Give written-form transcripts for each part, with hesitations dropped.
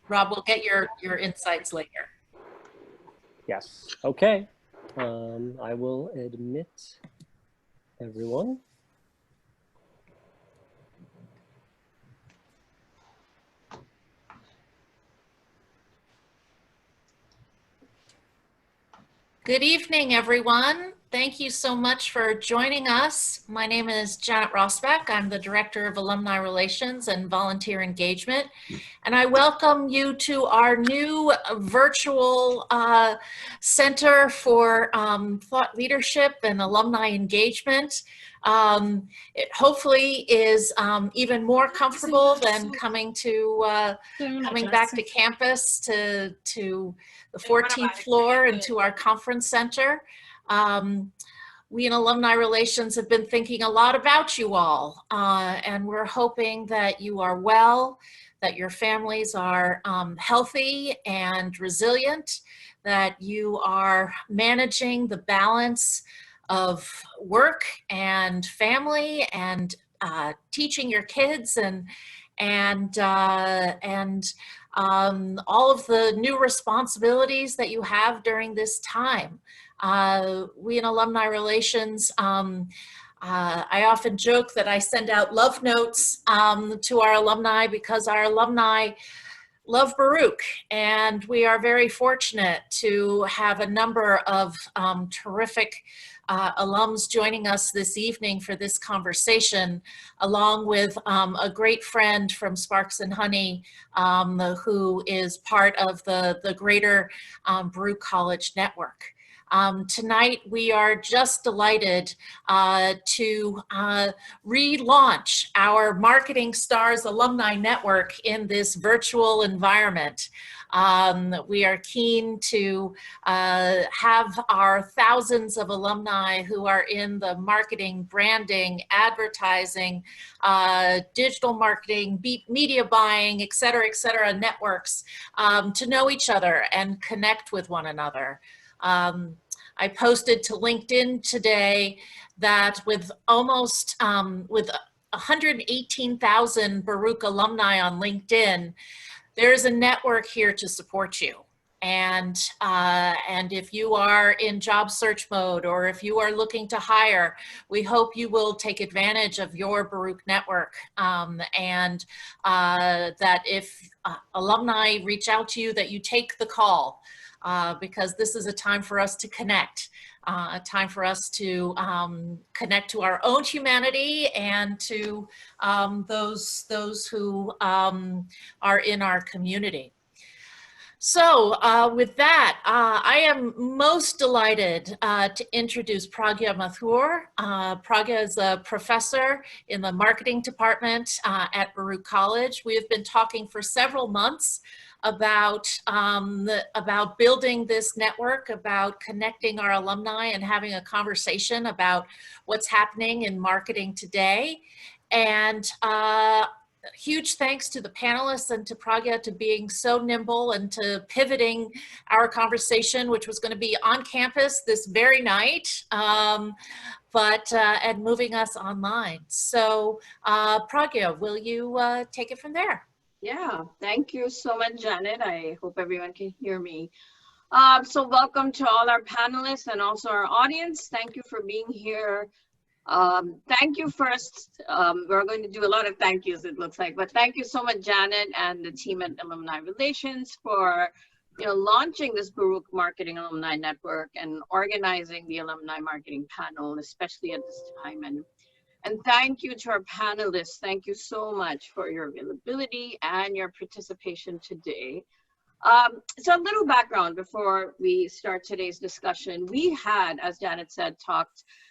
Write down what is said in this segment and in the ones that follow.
Rob, we'll get your insights later. Yes. Okay. I will admit everyone. Good evening, everyone. Thank you so much for joining us. My name is Janet Rosbeck. I'm the Director of Alumni Relations and Volunteer Engagement, and I welcome you to our new virtual Center for Thought Leadership and Alumni Engagement. It hopefully is even more comfortable than coming back to campus to the 14th floor and to our conference center. We in Alumni Relations have been thinking a lot about you all, and we're hoping that you are well, that your families are healthy and resilient, that you are managing the balance of work and family and teaching your kids and all of the new responsibilities that you have during this time. We in Alumni Relations, I often joke that I send out love notes to our alumni because our alumni love Baruch, and we are very fortunate to have a number of terrific alums joining us this evening for this conversation, along with a great friend from Sparks and Honey, who is part of the greater Baruch College network. Tonight, we are just delighted to relaunch our Marketing Stars Alumni Network in this virtual environment. We are keen to have our thousands of alumni who are in the marketing, branding, advertising, digital marketing, media buying, et cetera, networks to know each other and connect with one another. I posted to LinkedIn today that with almost, with 118,000 Baruch alumni on LinkedIn, there's a network here to support you. And if you are in job search mode or if you are looking to hire, we hope you will take advantage of your Baruch network, and that if alumni reach out to you, that you take the call. Because this is a time for us to connect, a time for us to connect to our own humanity and to those who are in our community. So with that, I am most delighted to introduce Pragya Mathur. Pragya is a professor in the marketing department at Baruch College. We have been talking for several months about building this network, about connecting our alumni and having a conversation about what's happening in marketing today. And huge thanks to the panelists and to Pragya to being so nimble and to pivoting our conversation, which was going to be on campus this very night, and moving us online. So Pragya, will you take it from there? Yeah, thank you so much, Janet. I hope everyone can hear me. So welcome to all our panelists and also our audience. Thank you for being here. Thank you first. We're going to do a lot of thank yous, it looks like, but thank you so much, Janet and the team at Alumni Relations for launching this Baruch Marketing Alumni Network and organizing the Alumni Marketing Panel, especially at this time. And thank you to our panelists. Thank you so much for your availability and your participation today. So a little background before we start today's discussion. We had, as Janet said,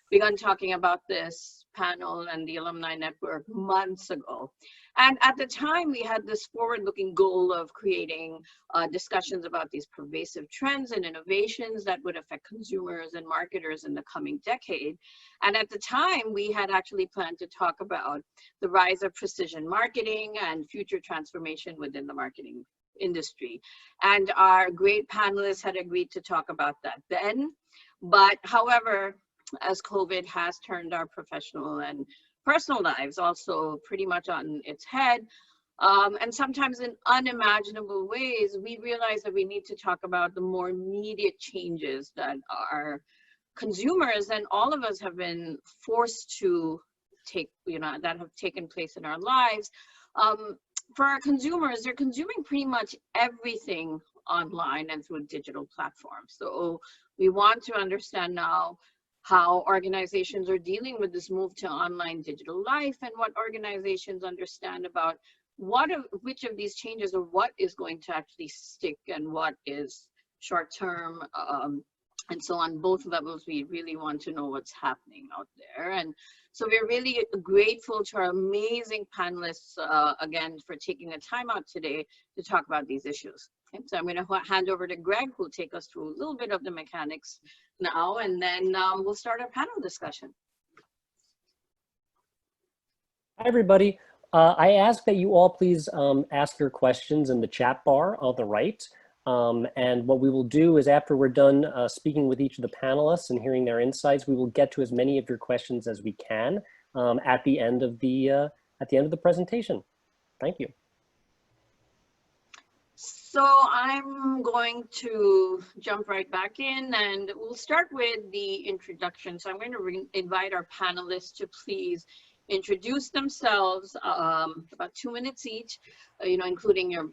begun talking about this panel and the alumni network months ago. And at the time, we had this forward-looking goal of creating discussions about these pervasive trends and innovations that would affect consumers and marketers in the coming decade. And at the time, we had actually planned to talk about the rise of precision marketing and future transformation within the marketing industry. And our great panelists had agreed to talk about that then. But however, as COVID has turned our professional and personal lives also pretty much on its head, And sometimes in unimaginable ways, we realize that we need to talk about the more immediate changes that our consumers and all of us have been forced to take, that have taken place in our lives. For our consumers, they're consuming pretty much everything online and through digital platforms. So we want to understand now how organizations are dealing with this move to online digital life, and what organizations understand about which of these changes, or what is going to actually stick and what is short term, and so on both levels. We really want to know what's happening out there. And so we're really grateful to our amazing panelists again for taking the time out today to talk about these issues. Okay, so I'm going to hand over to Greg, who will take us through a little bit of the mechanics now, and then we'll start our panel discussion. Hi, everybody. I ask that you all please ask your questions in the chat bar on the right. And what we will do is, after we're done speaking with each of the panelists and hearing their insights, we will get to as many of your questions as we can at the end of the presentation. Thank you. So I'm going to jump right back in, and we'll start with the introduction. So I'm going to invite our panelists to please introduce themselves, about 2 minutes each, including your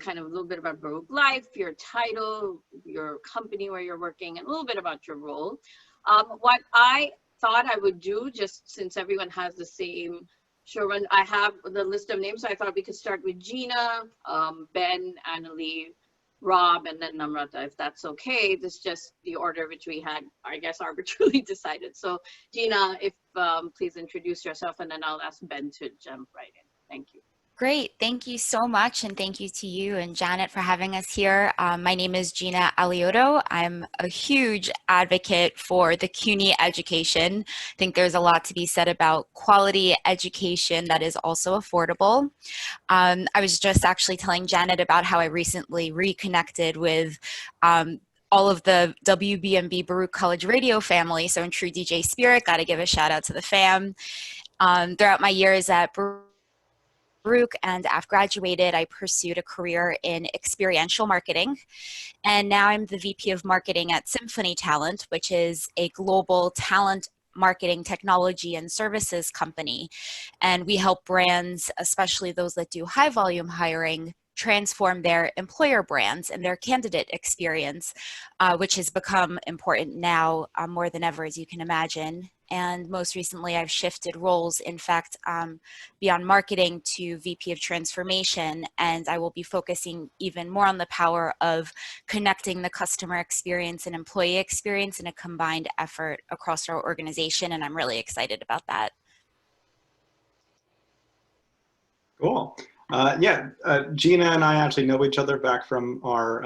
kind of a little bit about Baruch life, your title, your company where you're working, and a little bit about your role. What I thought I would do, just since everyone has the same Sherwin, I have the list of names, so I thought we could start with Gina, Ben, Annalie, Rob, and then Namrata, if that's okay. This is just the order which we had, I guess, arbitrarily decided. So Gina, if please introduce yourself, and then I'll ask Ben to jump right in. Thank you. Great, thank you so much, and thank you to you and Janet for having us here. My name is Gina Alioto. I'm a huge advocate for the CUNY education. I think there's a lot to be said about quality education that is also affordable. I was just actually telling Janet about how I recently reconnected with all of the WBMB Baruch College Radio family. So in true DJ spirit, got to give a shout out to the fam. Throughout my years at Baruch, and after graduated, I pursued a career in experiential marketing. And now I'm the VP of marketing at Symphony Talent, which is a global talent marketing technology and services company. And we help brands, especially those that do high volume hiring, transform their employer brands and their candidate experience, which has become important now more than ever, as you can imagine. And most recently, I've shifted roles, in fact, beyond marketing to VP of transformation, and I will be focusing even more on the power of connecting the customer experience and employee experience in a combined effort across our organization, and I'm really excited about that. Cool. Gina and I actually know each other back from our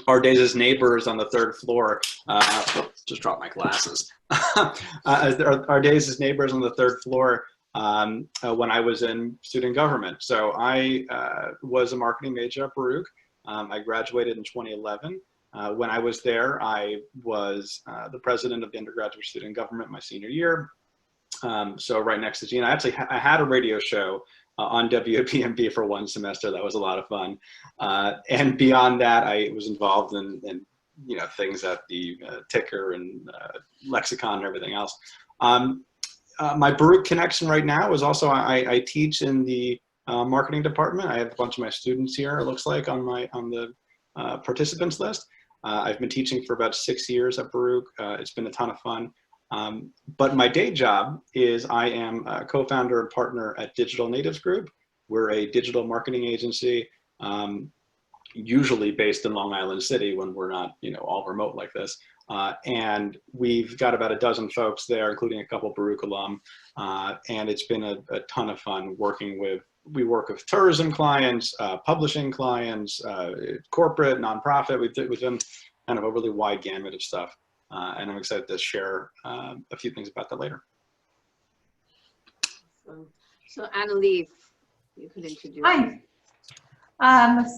our days as neighbors on the 3rd floor. Just dropped my glasses. Our days as neighbors on the 3rd floor when I was in student government. So I was a marketing major at Baruch. I graduated in 2011. When I was there, I was the president of the undergraduate student government my senior year. So right next to Gina, I had a radio show on WBMB for 1 semester. That was a lot of fun. And beyond that, I was involved in things at the ticker and lexicon and everything else. My Baruch connection right now is also I teach in the marketing department. I have a bunch of my students here, it looks like, on the participants list. I've been teaching for about 6 years at Baruch. It's been a ton of fun. But my day job is I am a co-founder and partner at Digital Natives Group. We're a digital marketing agency, usually based in Long Island City when we're not, all remote like this. And we've got about a dozen folks there, including a couple Baruch alum. And it's been a ton of fun working with, we work with tourism clients, publishing clients, corporate, nonprofit. We've done kind of a really wide gamut of stuff. And I'm excited to share a few things about that later. So Annalie, you could introduce. Hi.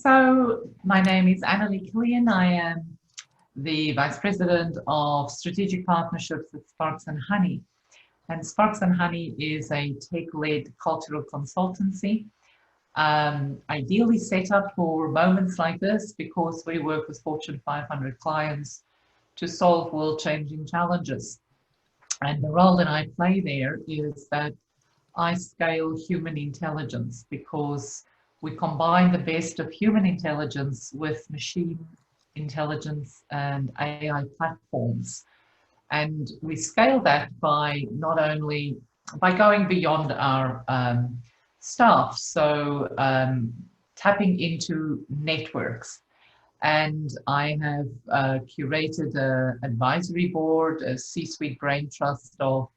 So my name is Annalie Killian. I am the Vice President of Strategic Partnerships at Sparks and Honey. And Sparks and Honey is a tech-led cultural consultancy, ideally set up for moments like this because we work with Fortune 500 clients to solve world-changing challenges. And the role that I play there is that I scale human intelligence because we combine the best of human intelligence with machine intelligence and AI platforms. And we scale that by not only by going beyond our staff, so tapping into networks. And I have curated an advisory board, a C-suite brain trust of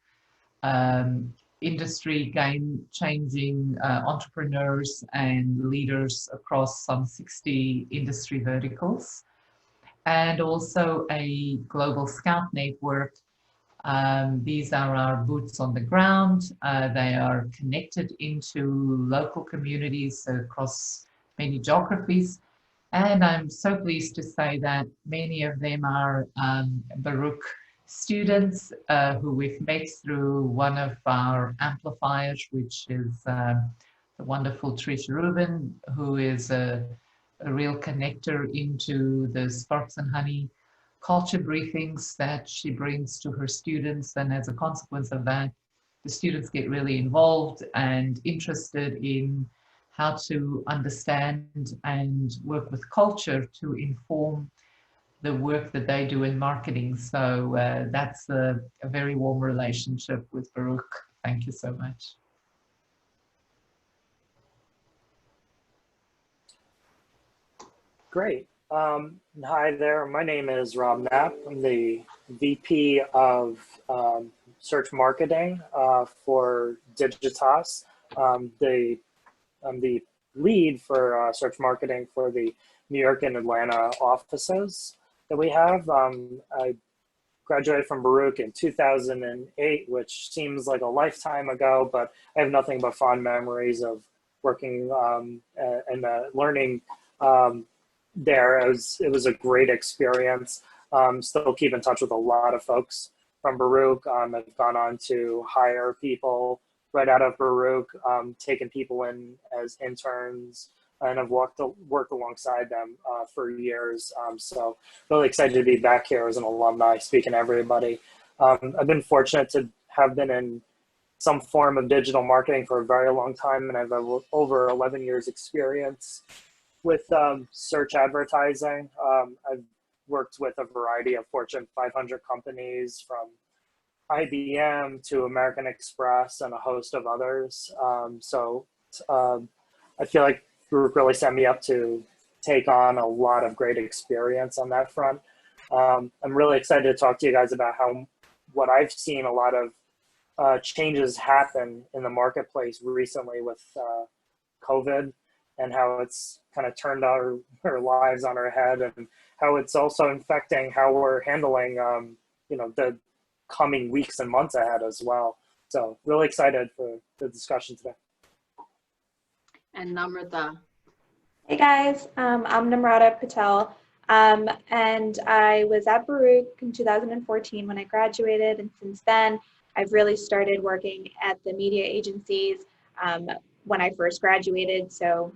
industry game-changing entrepreneurs and leaders across some 60 industry verticals, and also a global scout network. These are our boots on the ground. They are connected into local communities across many geographies. And I'm so pleased to say that many of them are Baruch students who we've met through one of our amplifiers, which is the wonderful Trish Rubin, who is a real connector into the Sparks and Honey culture briefings that she brings to her students. And as a consequence of that, the students get really involved and interested in how to understand and work with culture to inform the work that they do in marketing. So that's a very warm relationship with Baruch. Thank you so much. Great. Hi there. My name is Rob Knapp. I'm the VP of Search Marketing for Digitas. I'm the lead for search marketing for the New York and Atlanta offices that we have. I graduated from Baruch in 2008, which seems like a lifetime ago, but I have nothing but fond memories of working and learning there. It was a great experience. Still keep in touch with a lot of folks from Baruch. I've gone on to hire people right out of Baruch, taken people in as interns, and I've worked alongside them for years. So really excited to be back here as an alumni, speaking to everybody. I've been fortunate to have been in some form of digital marketing for a very long time, and I've over 11 years experience with search advertising. I've worked with a variety of Fortune 500 companies, from IBM to American Express and a host of others. I feel like Baruch really set me up to take on a lot of great experience on that front. I'm really excited to talk to you guys about what I've seen a lot of changes happen in the marketplace recently with COVID, and how it's kind of turned our lives on our head, and how it's also infecting how we're handling the coming weeks and months ahead as well. So really excited for the discussion today. And Namrata. Hey guys, I'm Namrata Patel, and I was at Baruch in 2014 when I graduated, and since then I've really started working at the media agencies when I first graduated, so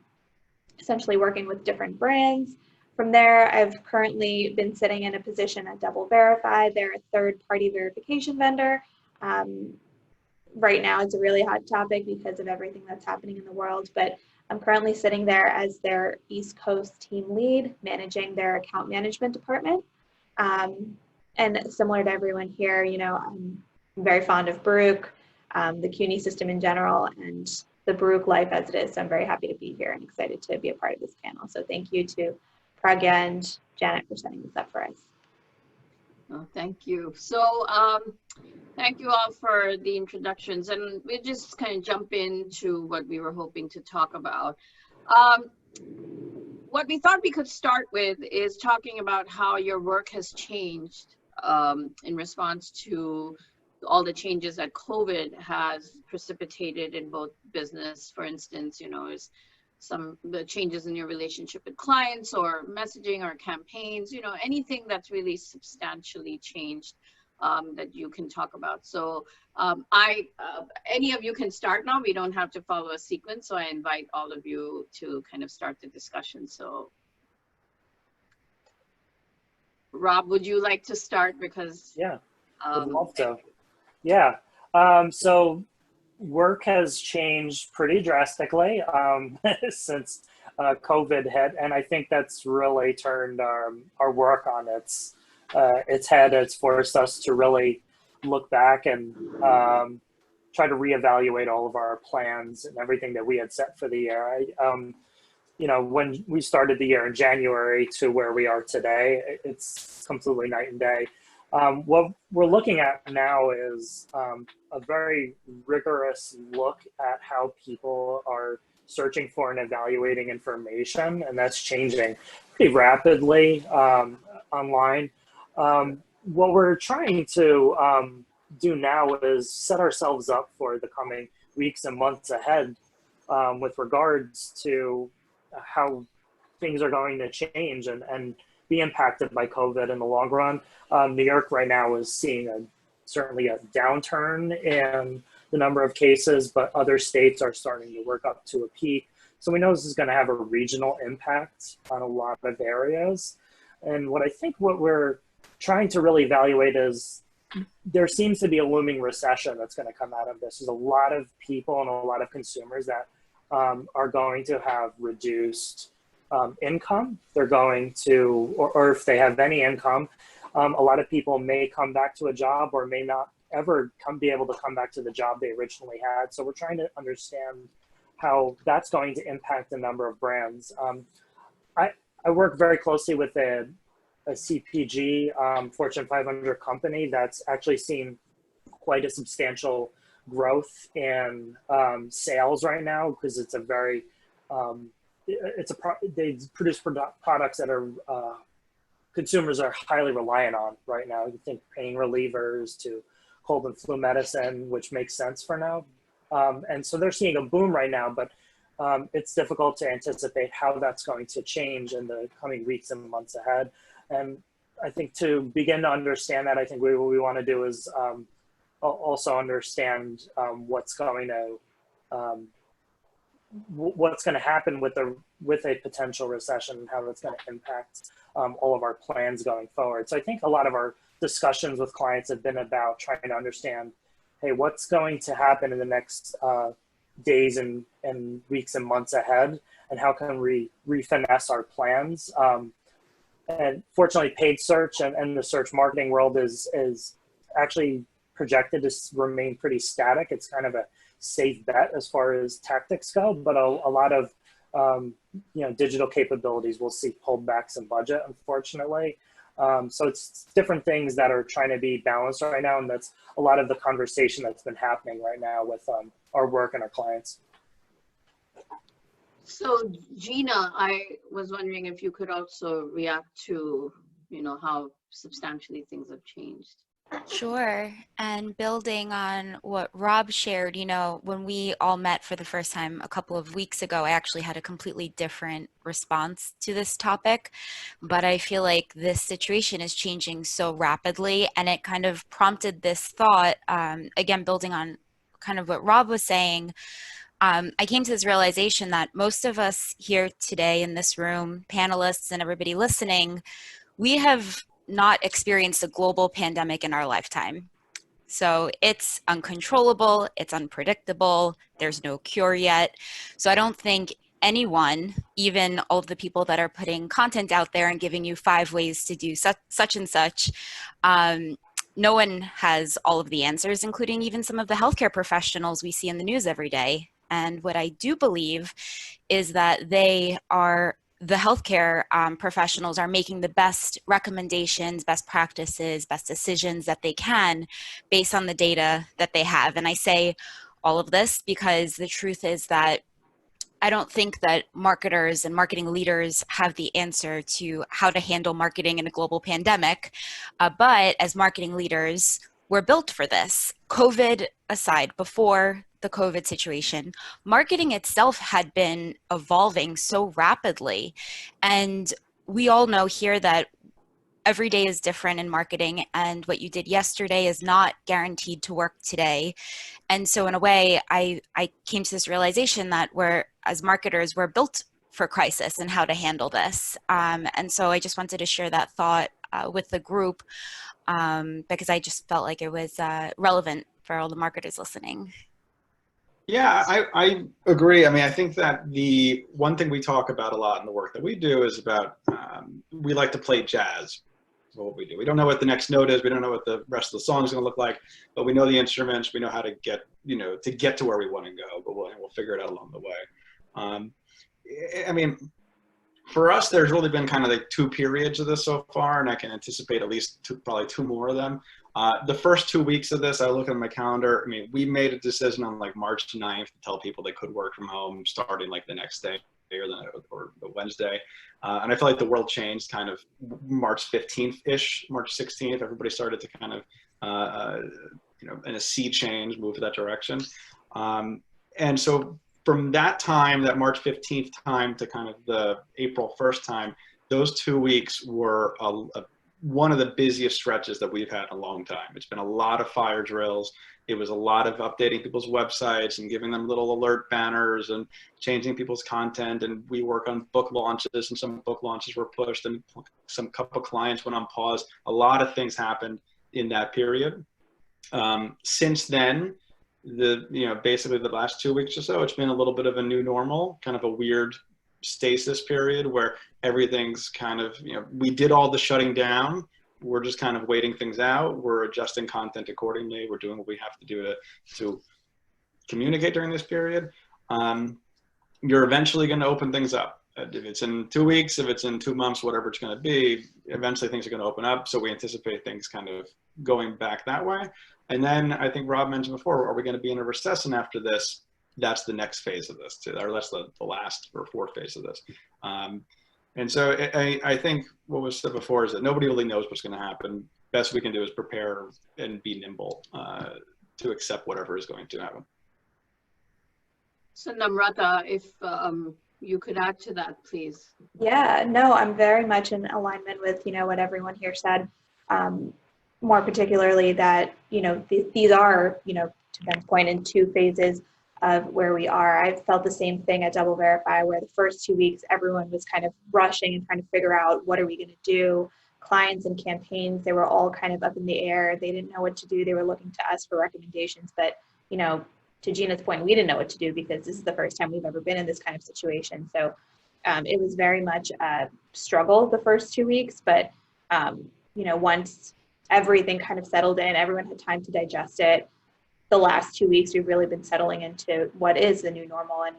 essentially working with different brands. From there, I've currently been sitting in a position at Double Verify. They're a third-party verification vendor. Right now, it's a really hot topic because of everything that's happening in the world, but I'm currently sitting there as their East Coast team lead, managing their account management department. And similar to everyone here, I'm very fond of Baruch, the CUNY system in general, and the Baruch life as it is. So I'm very happy to be here and excited to be a part of this panel. So thank you to Pragya and Janet for setting this up for us. Oh, thank you. So thank you all for the introductions, and we'll just kind of jump into what we were hoping to talk about. What we thought we could start with is talking about how your work has changed in response to all the changes that COVID has precipitated in both business. For instance, is the changes in your relationship with clients or messaging or campaigns, anything that's really substantially changed. that you can talk about. So any of you can start now. We don't have to follow a sequence. So I invite all of you to kind of start the discussion. So Rob, would you like to start? Because yeah, would love to. Yeah. So work has changed pretty drastically since COVID hit, and I think that's really turned our work on its head. It's forced us to really look back and try to reevaluate all of our plans and everything that we had set for the year. You know, when we started the year in January to where we are today, it's completely night and day. What we're looking at now is a very rigorous look at how people are searching for and evaluating information, and that's changing pretty rapidly online. What we're trying to do now is set ourselves up for the coming weeks and months ahead with regards to how things are going to change and be impacted by COVID in the long run. New York right now is seeing certainly a downturn in the number of cases, but other states are starting to work up to a peak. So we know this is going to have a regional impact on a lot of areas. And what we're trying to really evaluate is there seems to be a looming recession that's going to come out of this. There's a lot of people and a lot of consumers that are going to have reduced income. They're going to, or if they have any income, a lot of people may come back to a job or may not ever be able to come back to the job they originally had. So we're trying to understand how that's going to impact the number of brands. I work very closely with a CPG Fortune 500 company that's actually seen quite a substantial growth in sales right now because it's a very they produce products that are consumers are highly reliant on right now. You think pain relievers to cold and flu medicine, which makes sense for now. And so they're seeing a boom right now, but it's difficult to anticipate how that's going to change in the coming weeks and months ahead. And I think to begin to understand that, I think what we want to do is also understand what's going to happen with a potential recession and how that's going to impact all of our plans going forward. So I think a lot of our discussions with clients have been about trying to understand, hey, what's going to happen in the next days and weeks and months ahead, and how can we refinesse our plans? And fortunately, paid search and the search marketing world is actually projected to remain pretty static. It's kind of a safe bet as far as tactics go, but a lot of digital capabilities will see pulled back some budget, unfortunately. So it's different things that are trying to be balanced right now, and that's a lot of the conversation that's been happening right now with our work and our clients. So Gina, I was wondering if you could also react to, how substantially things have changed. Sure. And building on what Rob shared, when we all met for the first time a couple of weeks ago, I actually had a completely different response to this topic. But I feel like this situation is changing so rapidly, and it kind of prompted this thought, again, building on kind of what Rob was saying. I came to this realization that most of us here today in this room, panelists and everybody listening, we have not experienced a global pandemic in our lifetime. So it's uncontrollable, it's unpredictable, there's no cure yet. So I don't think anyone, even all of the people that are putting content out there and giving you 5 ways to do such and such, no one has all of the answers, including even some of the healthcare professionals we see in the news every day. And what I do believe is that the healthcare professionals are making the best recommendations, best practices, best decisions that they can based on the data that they have. And I say all of this because the truth is that I don't think that marketers and marketing leaders have the answer to how to handle marketing in a global pandemic. But as marketing leaders, we're built for this. COVID aside, before the COVID situation, marketing itself had been evolving so rapidly. And we all know here that every day is different in marketing, and what you did yesterday is not guaranteed to work today. And so in a way, I came to this realization that as marketers, we're built for crisis and how to handle this. And so I just wanted to share that thought with the group because I just felt like it was relevant for all the marketers listening. Yeah, I agree. I mean, I think that the one thing we talk about a lot in the work that we do is about, we like to play jazz. What we do. We don't know what the next note is. We don't know what the rest of the song is going to look like, but we know the instruments. We know how to get, to get to where we want to go, but we'll figure it out along the way. I mean, for us, there's really been kind of like 2 periods of this so far, and I can anticipate at least probably 2 more of them. The first 2 weeks of this, I look at my calendar. I mean, we made a decision on like March 9th to tell people they could work from home starting like the next day or the Wednesday. And I feel like the world changed kind of March 15th-ish, March 16th. Everybody started to kind of, in a sea change, move to that direction. And so from that time, that March 15th time to kind of the April 1st time, those 2 weeks were one of the busiest stretches that we've had in a long time. It's been a lot of fire drills. It was a lot of updating people's websites and giving them little alert banners and changing people's content. And we work on book launches, and some book launches were pushed, and some couple clients went on pause. A lot of things happened in that period. Since then, basically the last 2 weeks or so, it's been a little bit of a new normal, kind of a weird stasis period where everything's kind of, we did all the shutting down. We're just kind of waiting things out. We're adjusting content accordingly. We're doing what we have to do to communicate during this period. You're eventually going to open things up. If it's in 2 weeks, if it's in 2 months, whatever it's going to be, eventually things are going to open up. So we anticipate things kind of going back that way. And then I think Rob mentioned before, are we going to be in a recession after this? That's the next phase of this, or that's the last or 4th phase of this. And so I think what was said before is that nobody really knows what's going to happen. Best we can do is prepare and be nimble to accept whatever is going to happen. So Namrata, if you could add to that, please. Yeah, no, I'm very much in alignment with, what everyone here said. More particularly that, these are, to Ben's point, in 2 phases of where we are. I've felt the same thing at Double Verify, where the first 2 weeks, everyone was kind of rushing and trying to figure out what are we going to do. Clients and campaigns, they were all kind of up in the air. They didn't know what to do. They were looking to us for recommendations. But, to Gina's point, we didn't know what to do because this is the first time we've ever been in this kind of situation. So it was very much a struggle the first 2 weeks. But, once everything kind of settled in, everyone had time to digest it. The last 2 weeks, we've really been settling into what is the new normal. And,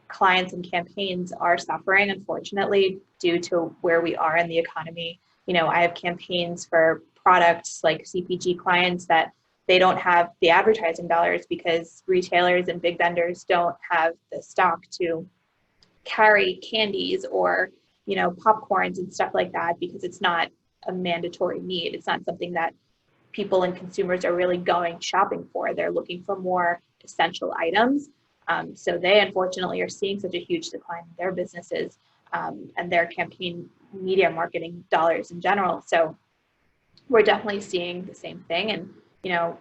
clients and campaigns are suffering, unfortunately, due to where we are in the economy. I have campaigns for products like CPG clients that they don't have the advertising dollars because retailers and big vendors don't have the stock to carry candies or, popcorns and stuff like that, because it's not a mandatory need. It's not something that people and consumers are really going shopping for. They're looking for more essential items. So they unfortunately are seeing such a huge decline in their businesses and their campaign media marketing dollars in general. So we're definitely seeing the same thing. And,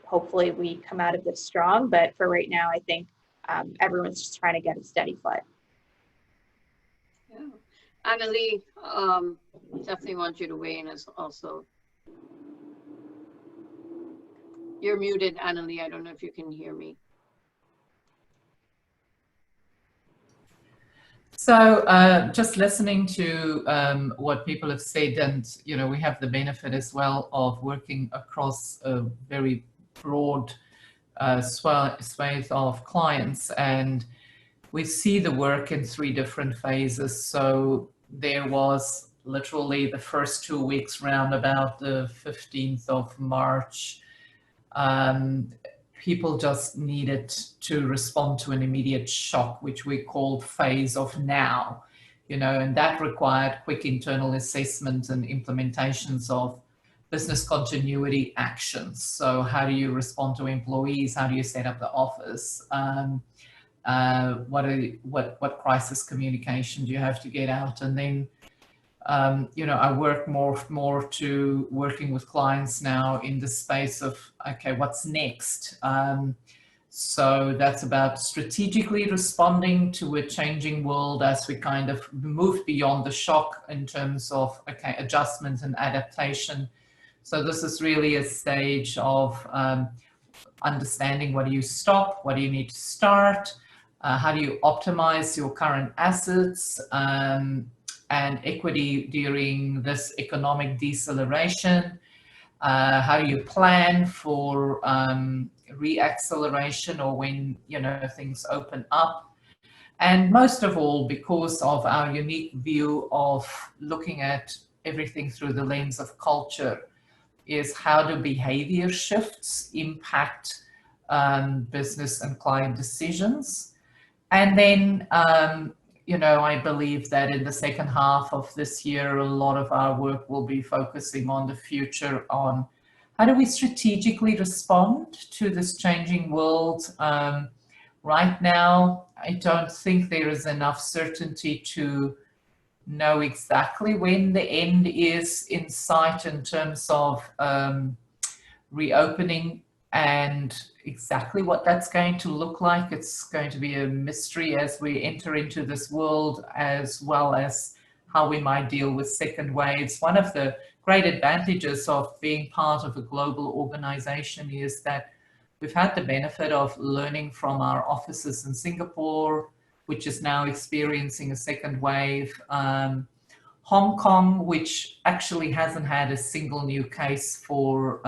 hopefully we come out of this strong. But for right now, I think everyone's just trying to get a steady foot. Yeah. Annalie, definitely want you to weigh in as also. You're muted, Annalie. I don't know if you can hear me. So just listening to what people have said, and we have the benefit as well of working across a very broad swathe of clients, and we see the work in 3 different phases. So there was literally the first 2 weeks round about the 15th of March. People just needed to respond to an immediate shock, which we called phase of now, and that required quick internal assessment and implementations of business continuity actions. So how do you respond to employees? How do you set up the office? What crisis communication do you have to get out? And then You know, I work more to working with clients now in the space of, okay, what's next? So that's about strategically responding to a changing world as we kind of move beyond the shock in terms of, okay, adjustment and adaptation. So this is really a stage of understanding, what do you stop, what do you need to start, how do you optimize your current assets and equity during this economic deceleration. How do you plan for re-acceleration or when, you know, things open up? And most of all, because of our unique view of looking at everything through the lens of culture, is how do behavior shifts impact business and client decisions? And then, you know, I believe that in the second half of this year, a lot of our work will be focusing on the future, on how do we strategically respond to this changing world. Right now, I don't think there is enough certainty to know exactly when the end is in sight in terms of reopening and exactly what that's going to look like. It's going to be a mystery as we enter into this world, as well as how we might deal with second waves. One of the great advantages of being part of a global organization is that we've had the benefit of learning from our offices in Singapore, which is now experiencing a second wave. Hong Kong, which actually hasn't had a single new case for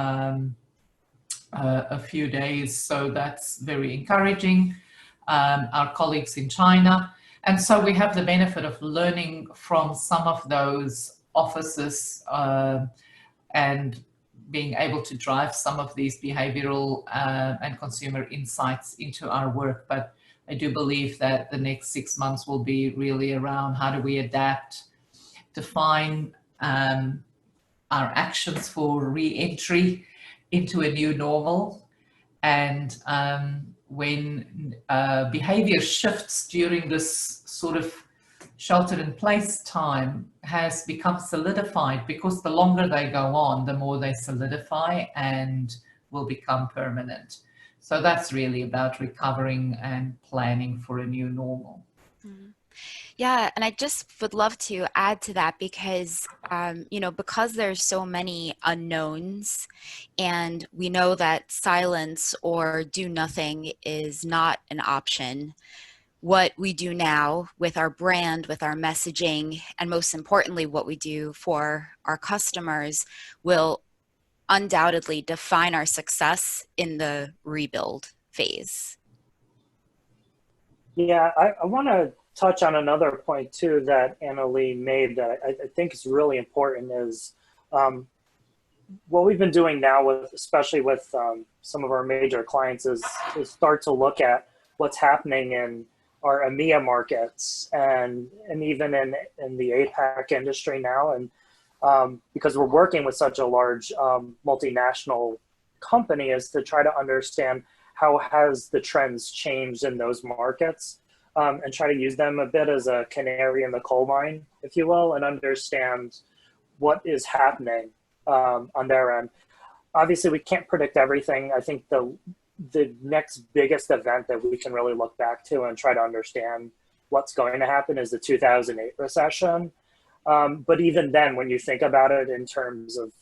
a few days, so that's very encouraging. Our colleagues in China. And so we have the benefit of learning from some of those offices and being able to drive some of these behavioral and consumer insights into our work. But I do believe that the next 6 months will be really around how do we adapt, define our actions for re-entry into a new normal, and when behavior shifts during this sort of shelter-in-place time has become solidified, because the longer they go on, the more they solidify and will become permanent. So that's really about recovering and planning for a new normal. Mm-hmm. Yeah, and I just would love to add to that because, you know, because there's so many unknowns, and we know that silence or do nothing is not an option. What we do now with our brand, with our messaging, and most importantly, what we do for our customers will undoubtedly define our success in the rebuild phase. Yeah, I want to touch on another point too that Annalie made that I think is really important is what we've been doing now with, especially with some of our major clients, is start to look at what's happening in our EMEA markets and even in the APAC industry now. And because we're working with such a large multinational company, is to try to understand how has the trends changed in those markets. And try to use them a bit as a canary in the coal mine, if you will, and understand what is happening on their end. Obviously, we can't predict everything. I think the next biggest event that we can really look back to and try to understand what's going to happen is the 2008 recession. But even then, when you think about it in terms of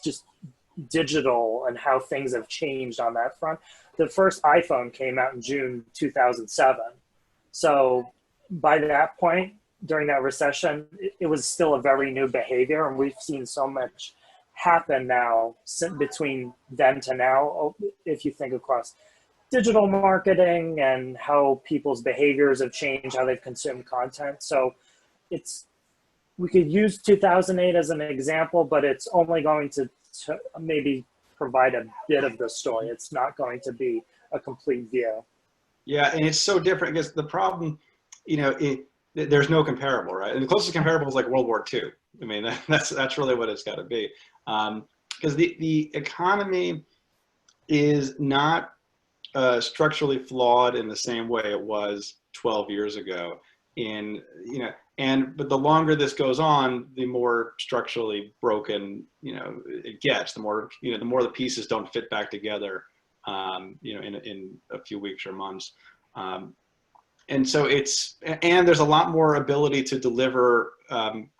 just digital and how things have changed on that front, the first iPhone came out in June 2007. So by that point, during that recession, it was still a very new behavior, and we've seen so much happen now between then to now. If you think across digital marketing and how people's behaviors have changed, how they've consumed content. So we could use 2008 as an example, but it's only going to maybe provide a bit of the story. It's not going to be a complete view. Yeah, and it's so different because the problem, you know, there's no comparable, right? And the closest comparable is like World War II. I mean, that's really what it's got to be. Because the economy is not structurally flawed in the same way it was 12 years ago. but the longer this goes on, the more structurally broken, it gets, the more the pieces don't fit back together, in a few weeks or months. And so there's a lot more ability to deliver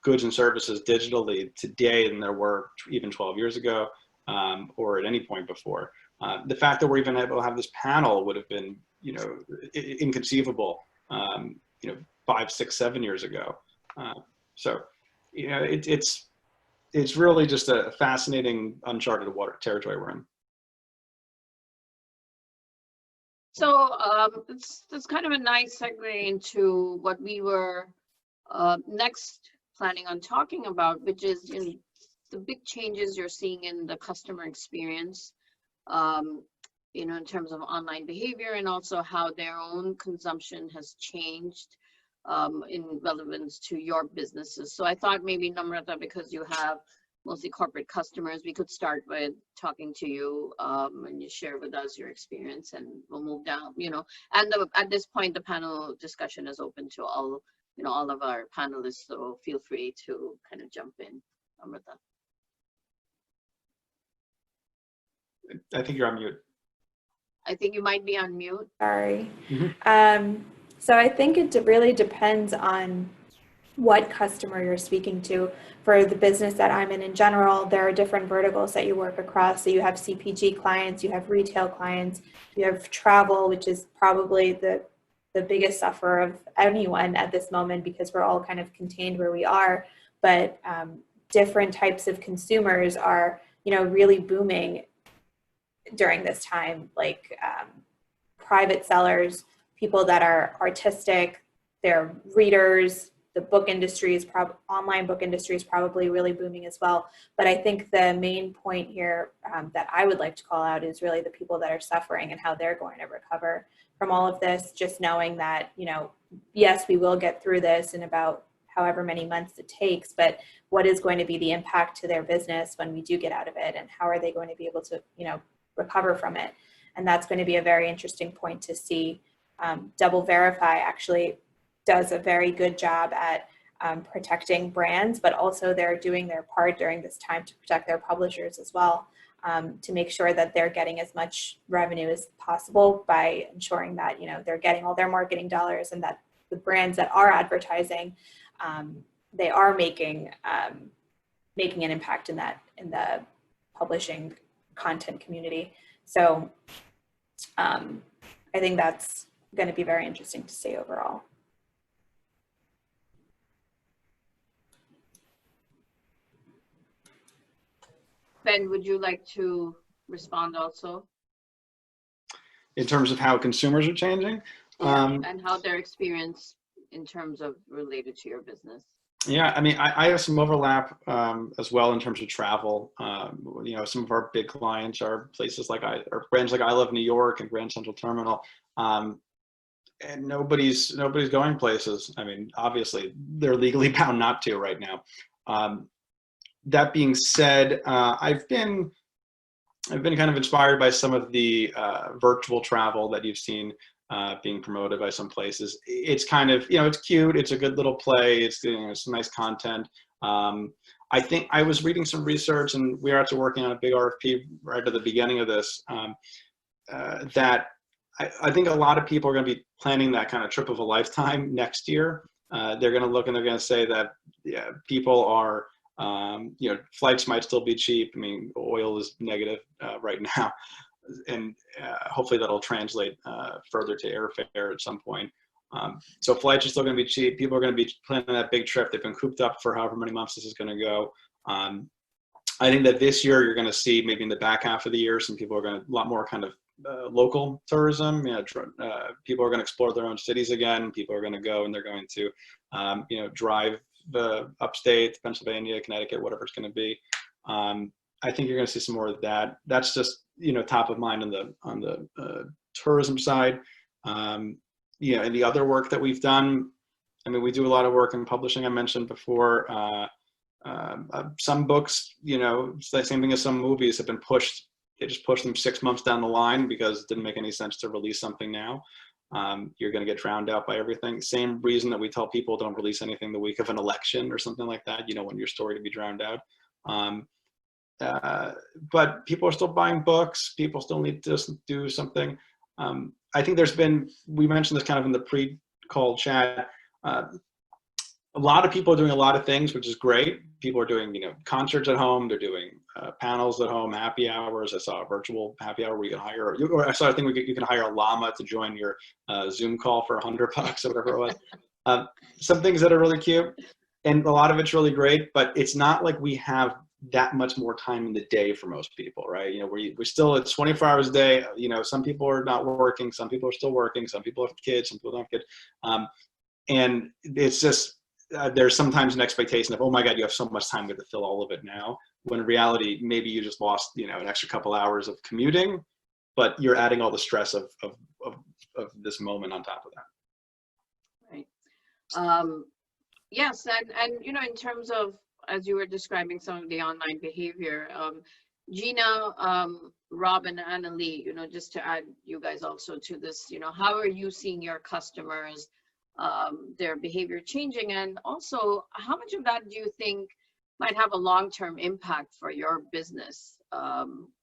goods and services digitally today than there were even 12 years ago, or at any point before. The fact that we're even able to have this panel would have been, inconceivable, 5, 6, 7 years ago. So, it's really just a fascinating uncharted territory we're in. So it's kind of a nice segue into what we were next planning on talking about, which is the big changes you're seeing in the customer experience, in terms of online behavior, and also how their own consumption has changed in relevance to your businesses. So I thought maybe, Namrata, because you have mostly corporate customers, we could start with talking to you, and you share with us your experience, and we'll move down, and at this point, the panel discussion is open to all, all of our panelists, so feel free to kind of jump in, Namrata. I think you're on mute. I think you might be on mute. Sorry. Mm-hmm. So I think it really depends on what customer you're speaking to. For the business that I'm in general, there are different verticals that you work across. So you have CPG clients, you have retail clients, you have travel, which is probably the biggest sufferer of anyone at this moment, because we're all kind of contained where we are. But different types of consumers are, really booming during this time, like private sellers, people that are artistic, they're readers. The book industry is online book industry is probably really booming as well. But I think the main point here that I would like to call out is really the people that are suffering and how they're going to recover from all of this. Just knowing that, yes, we will get through this in about however many months it takes, but what is going to be the impact to their business when we do get out of it, and how are they going to be able to, recover from it? And that's going to be a very interesting point to see. Double Verify actually does a very good job at protecting brands, but also they're doing their part during this time to protect their publishers as well, to make sure that they're getting as much revenue as possible by ensuring that, they're getting all their marketing dollars, and that the brands that are advertising, they are making an impact in the publishing content community. So I think that's going to be very interesting to see overall. Ben, would you like to respond also? In terms of how consumers are changing? And how their experience in terms of related to your business. Yeah, I mean, I have some overlap as well in terms of travel. Some of our big clients are places like brands like I Love New York and Grand Central Terminal, and nobody's going places. I mean, obviously, they're legally bound not to right now. That being said, I've been kind of inspired by some of the virtual travel that you've seen being promoted by some places. It's kind of, it's cute. It's a good little play. It's some nice content. I think I was reading some research, and we are actually working on a big RFP right at the beginning of this, that I think a lot of people are going to be planning that kind of trip of a lifetime next year. They're going to look and they're going to say that people are, flights might still be cheap. I mean, oil is negative right now. And hopefully that'll translate further to airfare at some point. So flights are still going to be cheap. People are going to be planning that big trip. They've been cooped up for however many months this is going to go. I think that this year you're going to see, maybe in the back half of the year, some people are going to, a lot more kind of local tourism. People are going to explore their own cities again. People are going to go and they're going to, drive the upstate, Pennsylvania, Connecticut, whatever it's going to be. I think you're going to see some more of that. That's just, top of mind on the tourism side. And the other work that we've done, I mean, we do a lot of work in publishing. I mentioned before, some books, it's the same thing as some movies have been pushed. They just pushed them 6 months down the line because it didn't make any sense to release something now. you're going to get drowned out by everything. Same reason that we tell people don't release anything the week of an election or something like that. You don't want your story to be drowned out. But people are still buying books. People still need to do something. I think we mentioned this kind of in the pre-call chat. A lot of people are doing a lot of things, which is great. People are doing, concerts at home. They're doing panels at home, happy hours. I saw a virtual happy hour where you can hire, or I saw a thing where you can hire a llama to join your Zoom call for $100 or whatever it was. Some things that are really cute, and a lot of it's really great, but it's not like we have that much more time in the day for most people, right? We're still, it's 24 hours a day. Some people are not working, some people are still working, some people have kids, some people don't have kids. And it's just, there's sometimes an expectation of, oh my God, you have so much time, we have to fill all of it now. When in reality, maybe you just lost, an extra couple hours of commuting, but you're adding all the stress of this moment on top of that. Right. Yes, and in terms of, as you were describing some of the online behavior, Gina, Rob, and Annalie, just to add you guys also to this, how are you seeing your customers, their behavior changing, and also how much of that do you think might have a long-term impact for your business?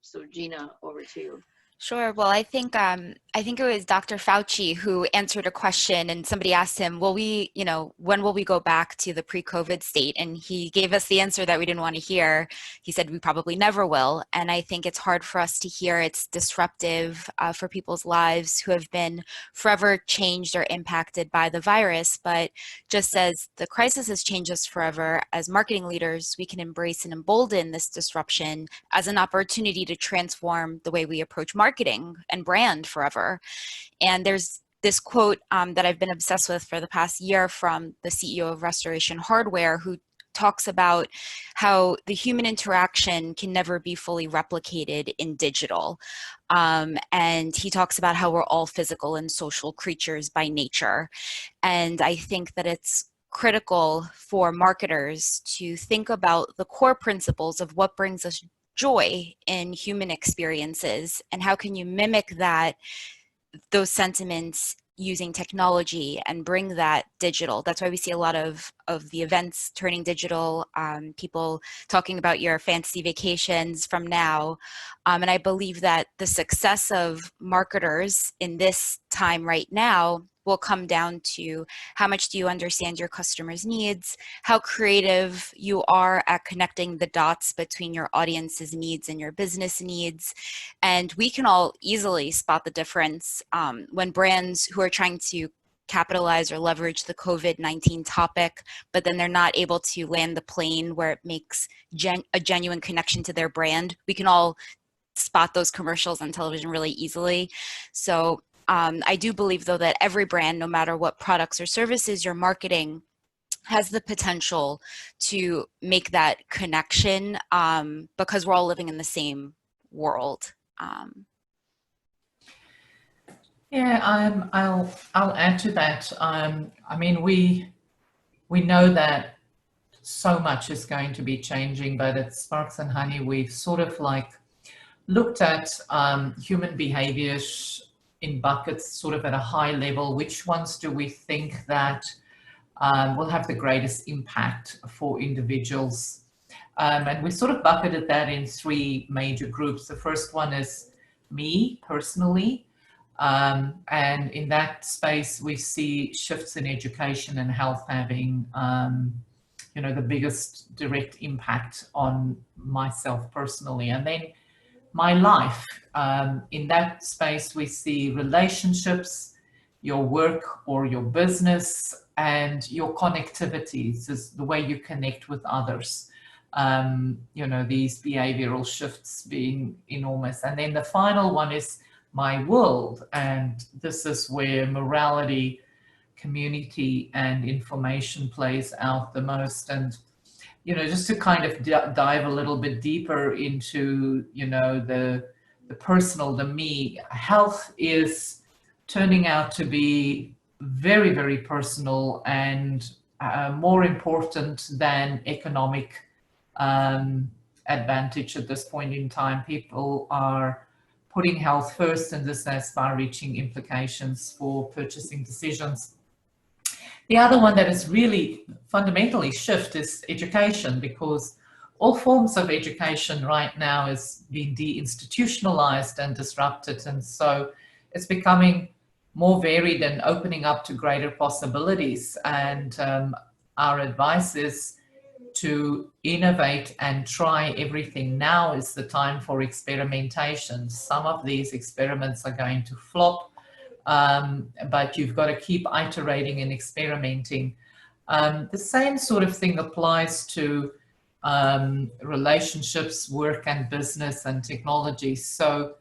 So Gina, over to you. Sure. Well, I think it was Dr. Fauci who answered a question, and somebody asked him, when will we go back to the pre-COVID state? And he gave us the answer that we didn't want to hear. He said, we probably never will. And I think it's hard for us to hear. It's disruptive for people's lives who have been forever changed or impacted by the virus. But just as the crisis has changed us forever, as marketing leaders, we can embrace and embolden this disruption as an opportunity to transform the way we approach marketing and brand forever. And there's this quote that I've been obsessed with for the past year from the CEO of Restoration Hardware, who talks about how the human interaction can never be fully replicated in digital. And he talks about how we're all physical and social creatures by nature. And I think that it's critical for marketers to think about the core principles of what brings us joy in human experiences, and how can you mimic those sentiments using technology and bring that digital. That's why we see a lot of the events turning digital, people talking about your fantasy vacations from now. And I believe that the success of marketers in this time right now will come down to how much do you understand your customers' needs, how creative you are at connecting the dots between your audience's needs and your business needs. And we can all easily spot the difference when brands who are trying to capitalize or leverage the COVID-19 topic, but then they're not able to land the plane where it makes a genuine connection to their brand. We can all spot those commercials on television really easily. So I do believe, though, that every brand, no matter what products or services you're marketing, has the potential to make that connection because we're all living in the same world. Yeah, I'll add to that. I mean, we know that so much is going to be changing, but at Sparks and Honey, we've sort of like looked at human behaviors in buckets, sort of at a high level. Which ones do we think that will have the greatest impact for individuals? And we sort of bucketed that in three major groups. The first one is me personally. And in that space, we see shifts in education and health having, the biggest direct impact on myself personally. And then my life. In that space, we see relationships, your work or your business, and your connectivity. This is the way you connect with others. These behavioral shifts being enormous. And then the final one is my world. And this is where morality, community, and information plays out the most. And just to kind of dive a little bit deeper into, the personal, the me, health is turning out to be very, very personal and more important than economic advantage at this point in time. People are putting health first, and this has far-reaching implications for purchasing decisions. The other one that is really fundamentally shift is education, because all forms of education right now is being deinstitutionalized and disrupted, and so it's becoming more varied and opening up to greater possibilities. And our advice is to innovate and try everything. Now is the time for experimentation. Some of these experiments are going to flop, but you've got to keep iterating and experimenting. The same sort of thing applies to relationships, work and business and technology. So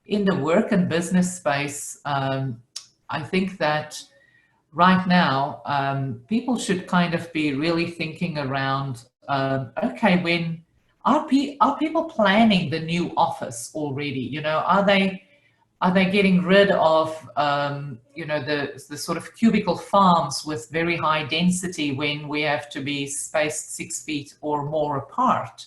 in the work and business space, I think that right now, people should kind of be really thinking around, okay, when are people planning the new office already? You know, are they getting rid of, you know, the sort of cubicle farms with very high density when we have to be spaced 6 feet or more apart?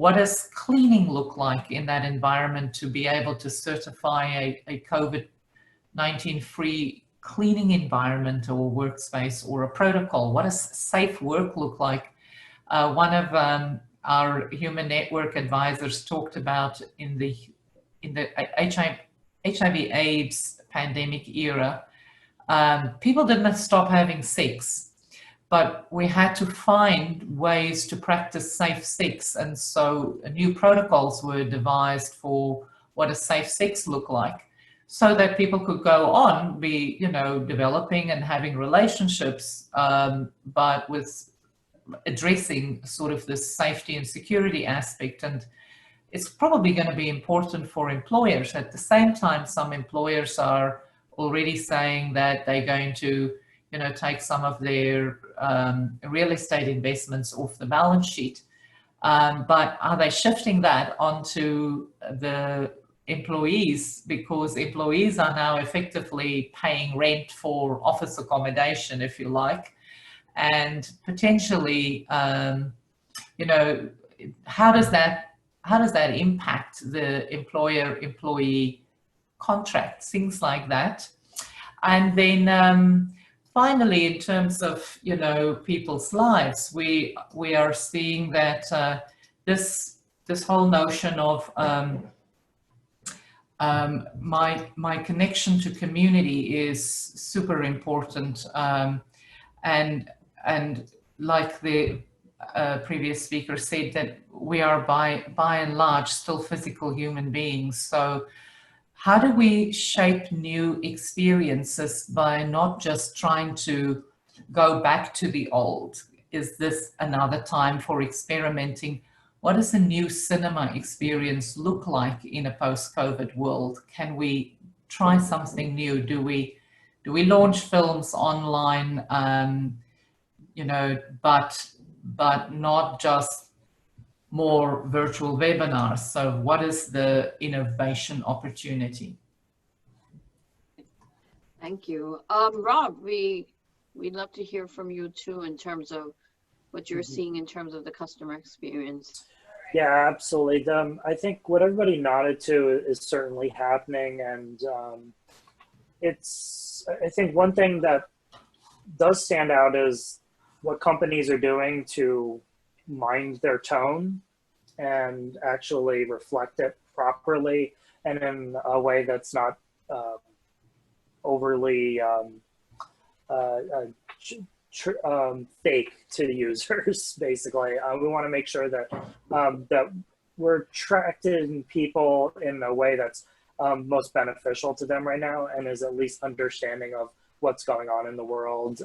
What does cleaning look like in that environment to be able to certify a COVID-19 free cleaning environment or workspace or a protocol? What does safe work look like? One of our human network advisors talked about in the HIV/AIDS pandemic era, people didn't stop having sex, but we had to find ways to practice safe sex, and so new protocols were devised for what does safe sex look like, so that people could go on, be, you know, developing and having relationships, but with addressing sort of this safety and security aspect. And it's probably going to be important for employers. At the same time, some employers are already saying that they're going to, you know, take some of their real estate investments off the balance sheet. But are they shifting that onto the employees, because employees are now effectively paying rent for office accommodation, if you like, and potentially, you know, how does that impact the employer-employee contracts, things like that. And then finally, in terms of, you know, people's lives, we are seeing that this whole notion of my connection to community is super important, and like the previous speaker said, that we are by and large still physical human beings. So how do we shape new experiences by not just trying to go back to the old? Is this another time for experimenting? What does a new cinema experience look like in a post-COVID world? Can we try something new? Do we launch films online, you know, but not just more virtual webinars? So what is the innovation opportunity? Thank you. Rob, we'd love to hear from you too in terms of what you're seeing in terms of the customer experience. Yeah, absolutely. I think what everybody nodded to is certainly happening, and I think one thing that does stand out is what companies are doing to mind their tone and actually reflect it properly and in a way that's not overly fake to the users. Basically, we want to make sure that that we're attracting people in a way that's most beneficial to them right now, and is at least understanding of what's going on in the world.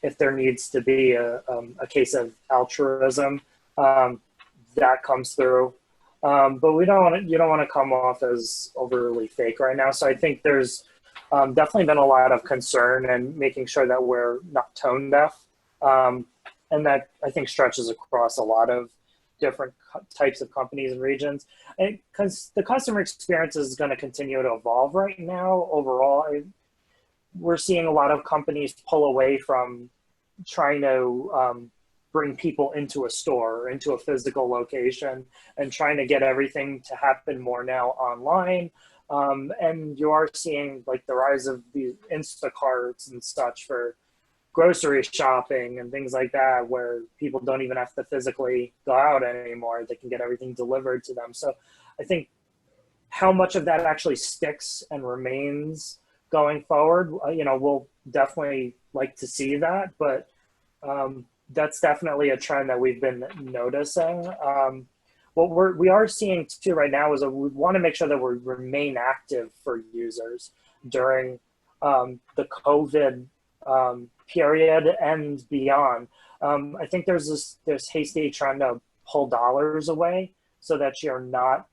If there needs to be a case of altruism, that comes through. But you don't want to come off as overly fake right now. So I think there's definitely been a lot of concern and making sure that we're not tone deaf. And that I think stretches across a lot of different types of companies and regions. Because the customer experience is going to continue to evolve right now overall. We're seeing a lot of companies pull away from trying to bring people into a store or into a physical location, and trying to get everything to happen more now online. And you are seeing like the rise of the Instacarts and such for grocery shopping and things like that, where people don't even have to physically go out anymore. They can get everything delivered to them. So I think how much of that actually sticks and remains going forward, we'll definitely like to see that, but that's definitely a trend that we've been noticing. What we are seeing too right now is we want to make sure that we remain active for users during the COVID period and beyond. I think there's this hasty trend to pull dollars away so that you're not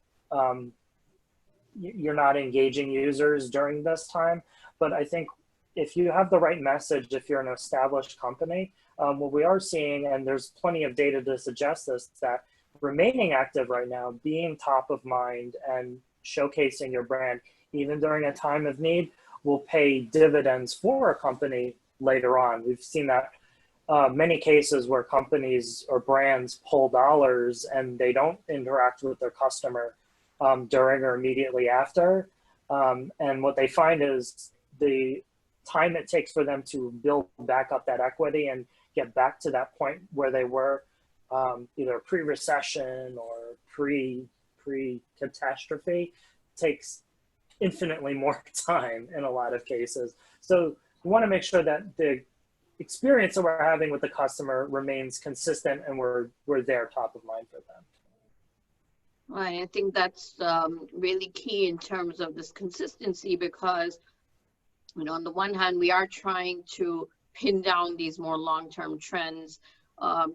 engaging users during this time. But I think if you have the right message, if you're an established company, what we are seeing, and there's plenty of data to suggest this, that remaining active right now, being top of mind and showcasing your brand, even during a time of need, will pay dividends for a company later on. We've seen that many cases where companies or brands pull dollars and they don't interact with their customer during or immediately after. And what they find is the time it takes for them to build back up that equity and get back to that point where they were either pre-recession or pre-catastrophe takes infinitely more time in a lot of cases. So we want to make sure that the experience that we're having with the customer remains consistent and we're there top of mind for them. Right, I think that's really key in terms of this consistency, because on the one hand, we are trying to pin down these more long-term trends,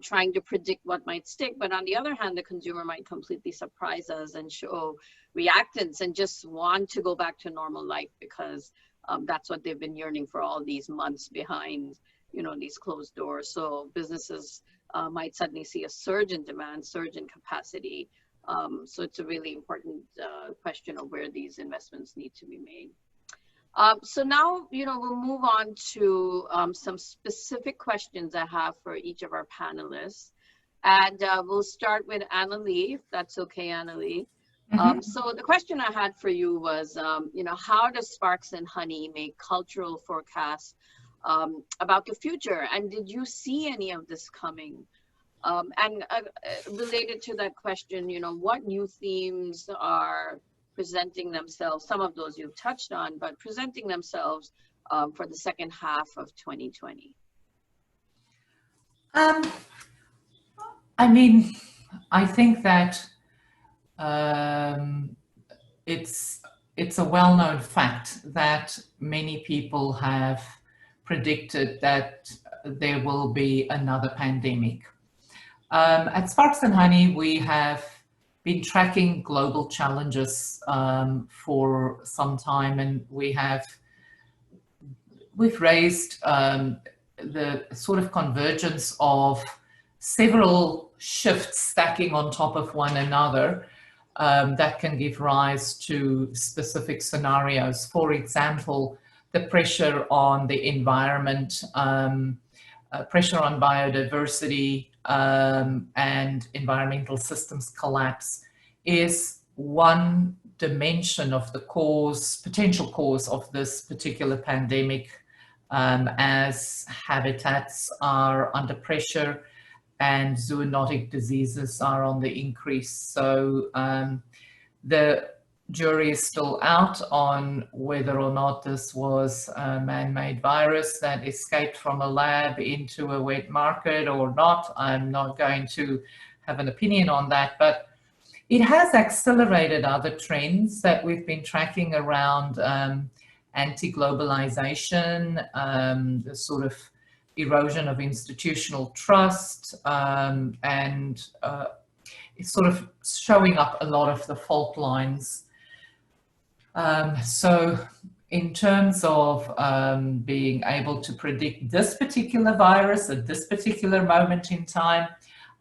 trying to predict what might stick. But on the other hand, the consumer might completely surprise us and show reactance and just want to go back to normal life, because that's what they've been yearning for all these months behind, these closed doors. So businesses might suddenly see a surge in demand, surge in capacity. So it's a really important question of where these investments need to be made. So now, we'll move on to some specific questions I have for each of our panelists. And we'll start with Annalee, if that's okay, Annalee. So the question I had for you was, how does Sparks and Honey make cultural forecasts about the future? And did you see any of this coming? And related to that question, what new themes are presenting themselves? Some of those you've touched on, but presenting themselves for the second half of 2020. I think that it's a well-known fact that many people have predicted that there will be another pandemic. At Sparks and Honey, we have been tracking global challenges for some time, and we've raised the sort of convergence of several shifts stacking on top of one another that can give rise to specific scenarios. For example, the pressure on the environment, pressure on biodiversity, and environmental systems collapse is one dimension of the potential cause of this particular pandemic, as habitats are under pressure and zoonotic diseases are on the increase. So the jury is still out on whether or not this was a man-made virus that escaped from a lab into a wet market or not. I'm not going to have an opinion on that, but it has accelerated other trends that we've been tracking around anti-globalization, the sort of erosion of institutional trust, and it's sort of showing up a lot of the fault lines. So in terms of being able to predict this particular virus at this particular moment in time,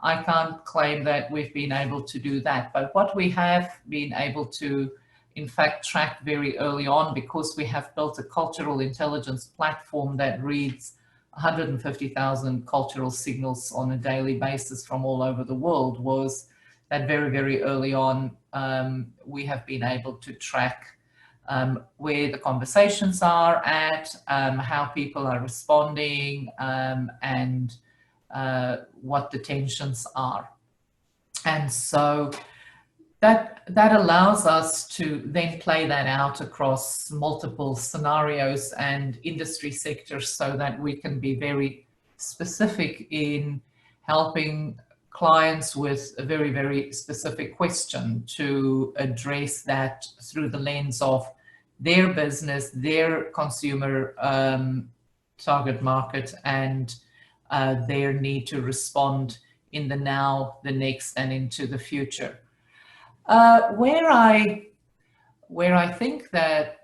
I can't claim that we've been able to do that. But what we have been able to, in fact, track very early on, because we have built a cultural intelligence platform that reads 150,000 cultural signals on a daily basis from all over the world, was that very, very early on, we have been able to track where the conversations are at, how people are responding, and what the tensions are. And so that allows us to then play that out across multiple scenarios and industry sectors so that we can be very specific in helping clients with a very, very specific question to address that through the lens of their business, their consumer target market, and their need to respond in the now, the next, and into the future. Where I think that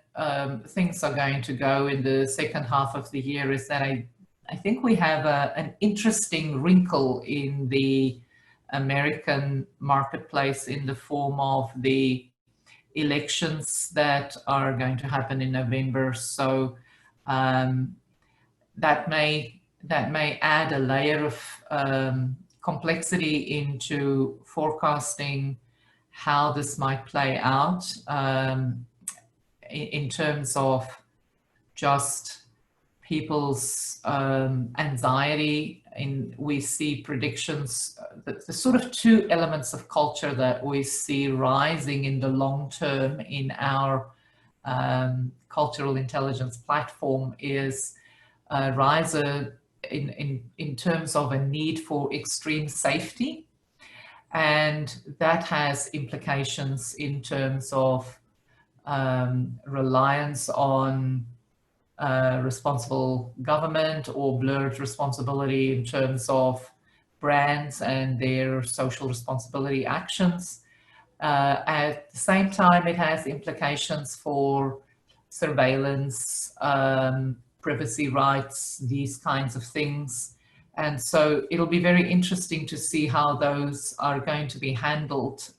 things are going to go in the second half of the year is that I think we have an interesting wrinkle in the American marketplace in the form of the elections that are going to happen in November. So that may add a layer of complexity into forecasting how this might play out in terms of just people's anxiety. We see predictions, the sort of two elements of culture that we see rising in the long term in our cultural intelligence platform is a rise in terms of a need for extreme safety. And that has implications in terms of reliance on responsible government or blurred responsibility in terms of brands and their social responsibility actions. At the same time, it has implications for surveillance, privacy rights, these kinds of things. And so it'll be very interesting to see how those are going to be handled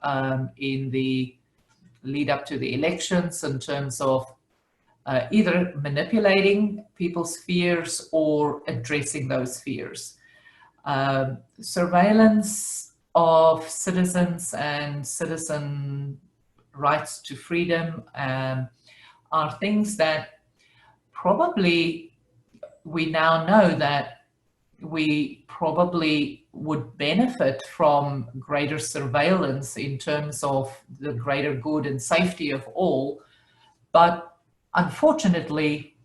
in the lead up to the elections in terms of either manipulating people's fears or addressing those fears. Surveillance of citizens and citizen rights to freedom are things that probably we now know that we probably would benefit from greater surveillance in terms of the greater good and safety of all. But unfortunately,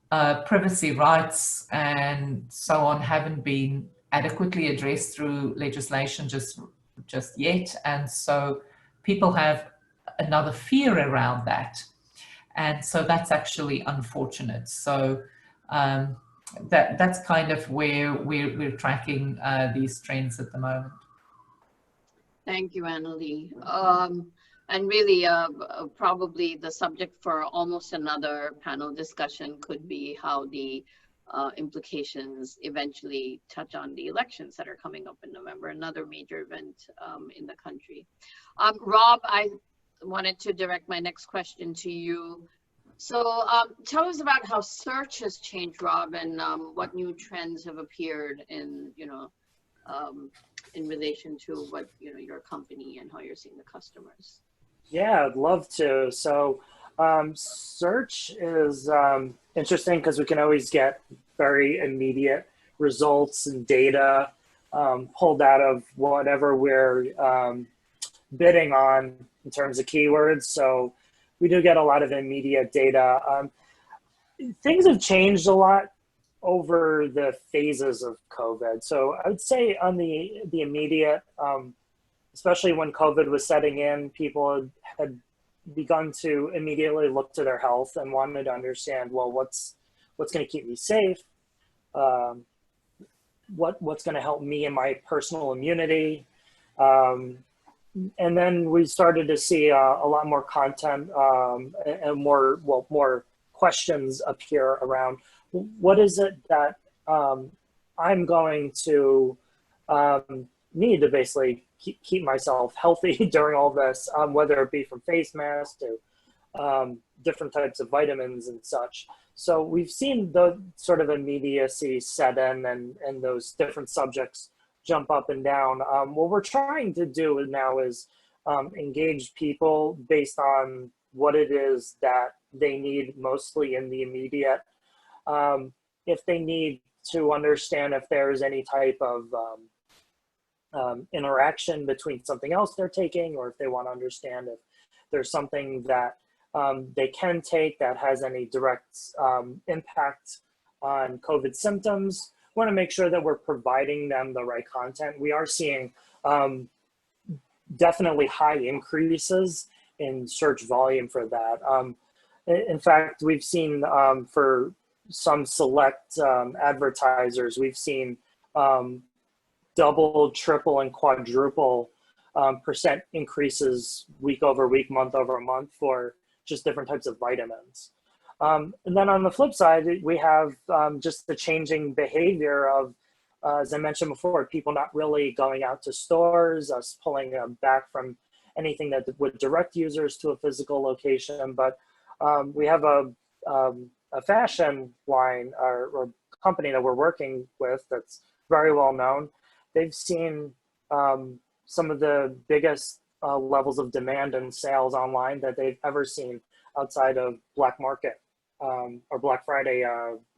privacy rights and so on haven't been adequately addressed through legislation just yet. And so people have another fear around that. And so that's actually unfortunate. So that's kind of where we're tracking these trends at the moment. Thank you, Annalie. And really, probably the subject for almost another panel discussion could be how the implications eventually touch on the elections that are coming up in November, another major event in the country. Rob, I wanted to direct my next question to you. So tell us about how search has changed, Rob, and what new trends have appeared in, in relation to what, your company and how you're seeing the customers. Yeah, I'd love to. So search is interesting because we can always get very immediate results and data pulled out of whatever we're bidding on in terms of keywords. So we do get a lot of immediate data. Things have changed a lot over the phases of COVID. So I would say on the immediate, especially when COVID was setting in, people had begun to immediately look to their health and wanted to understand, well, what's going to keep me safe? What's going to help me in my personal immunity? And then we started to see a lot more content and more questions appear around what is it that I'm going to need to basically keep myself healthy during all this, whether it be from face masks to different types of vitamins and such. So we've seen the sort of immediacy set in and those different subjects jump up and down. What we're trying to do now is engage people based on what it is that they need mostly in the immediate. If they need to understand if there is any type of interaction between something else they're taking, or if they want to understand if there's something that they can take that has any direct impact on COVID symptoms, we want to make sure that we're providing them the right content. We are seeing definitely high increases in search volume for that. In fact, we've seen for some select advertisers, we've seen double, triple, and quadruple percent increases week over week, month over month for just different types of vitamins. And then on the flip side, we have just the changing behavior of, as I mentioned before, people not really going out to stores, us pulling back from anything that would direct users to a physical location. But we have a fashion line or company that we're working with that's very well known. They've seen some of the biggest levels of demand and sales online that they've ever seen outside of Black Market or Black Friday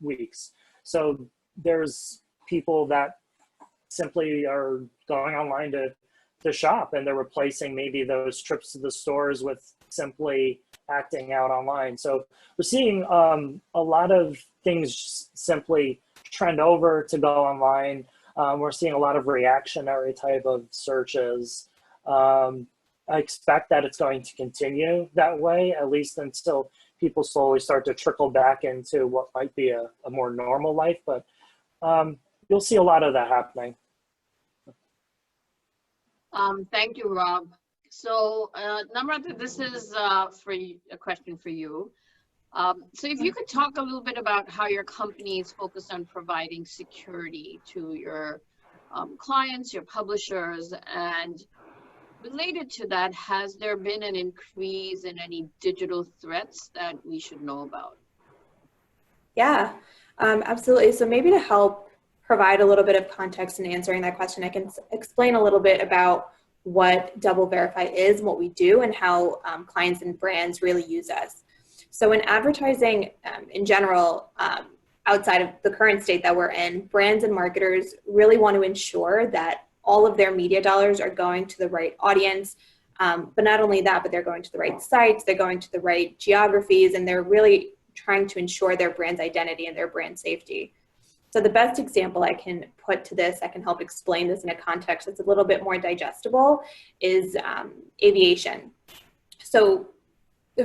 weeks. So there's people that simply are going online to shop, and they're replacing maybe those trips to the stores with simply acting out online. So we're seeing a lot of things simply trend over to go online. We're seeing a lot of reactionary type of searches. I expect that it's going to continue that way, at least until people slowly start to trickle back into what might be a more normal life. But you'll see a lot of that happening. Thank you, Rob. So, Namrata, this is a question for you. So if you could talk a little bit about how your company is focused on providing security to your clients, your publishers, and related to that, has there been an increase in any digital threats that we should know about? Yeah, absolutely. So maybe to help provide a little bit of context in answering that question, I can explain a little bit about what Double Verify is, what we do, and how clients and brands really use us. So in advertising in general, outside of the current state that we're in, brands and marketers really want to ensure that all of their media dollars are going to the right audience. But not only that, but they're going to the right sites, they're going to the right geographies, and they're really trying to ensure their brand's identity and their brand safety. So the best example I can put to this, I can help explain this in a context that's a little bit more digestible, is aviation. So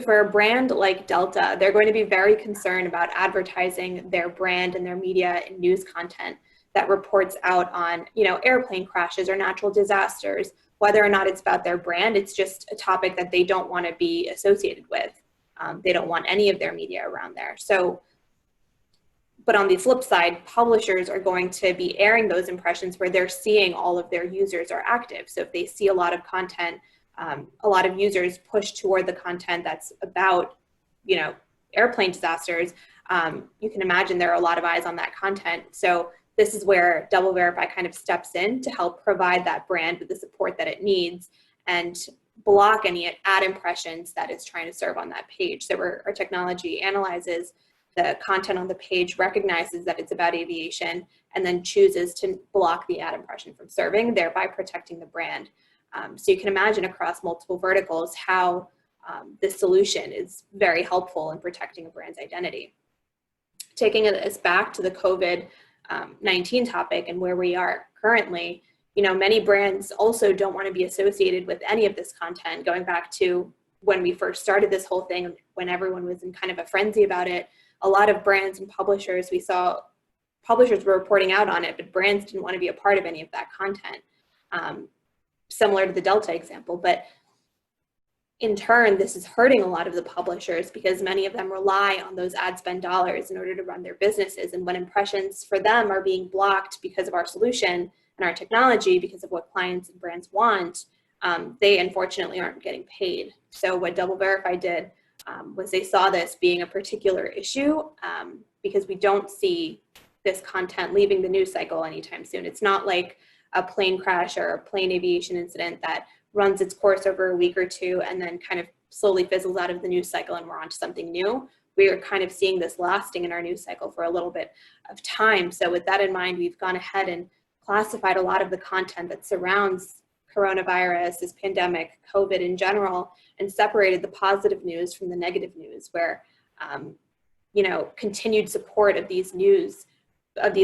for a brand like Delta, they're going to be very concerned about advertising their brand and their media and news content that reports out on, airplane crashes or natural disasters. Whether or not it's about their brand, it's just a topic that they don't want to be associated with. They don't want any of their media around there. So, but on the flip side, publishers are going to be airing those impressions where they're seeing all of their users are active. So if they see a lot of content, a lot of users push toward the content that's about, airplane disasters, you can imagine there are a lot of eyes on that content. So this is where Double Verify kind of steps in to help provide that brand with the support that it needs and block any ad impressions that it's trying to serve on that page. So our technology analyzes the content on the page, recognizes that it's about aviation, and then chooses to block the ad impression from serving, thereby protecting the brand. So you can imagine across multiple verticals how this solution is very helpful in protecting a brand's identity. Taking us back to the COVID-19 topic and where we are currently, many brands also don't want to be associated with any of this content. Going back to when we first started this whole thing, when everyone was in kind of a frenzy about it, a lot of brands and publishers, we saw publishers were reporting out on it, but brands didn't want to be a part of any of that content, similar to the Delta example. But in turn, this is hurting a lot of the publishers because many of them rely on those ad spend dollars in order to run their businesses. And when impressions for them are being blocked because of our solution and our technology, because of what clients and brands want, they unfortunately aren't getting paid. So what Double Verify did was they saw this being a particular issue because we don't see this content leaving the news cycle anytime soon. It's not like a plane crash or a plane aviation incident that runs its course over a week or two and then kind of slowly fizzles out of the news cycle and we're on to something new. We are kind of seeing this lasting in our news cycle for a little bit of time. So with that in mind, we've gone ahead and classified a lot of the content that surrounds coronavirus, this pandemic, COVID in general, and separated the positive news from the negative news, where continued support of these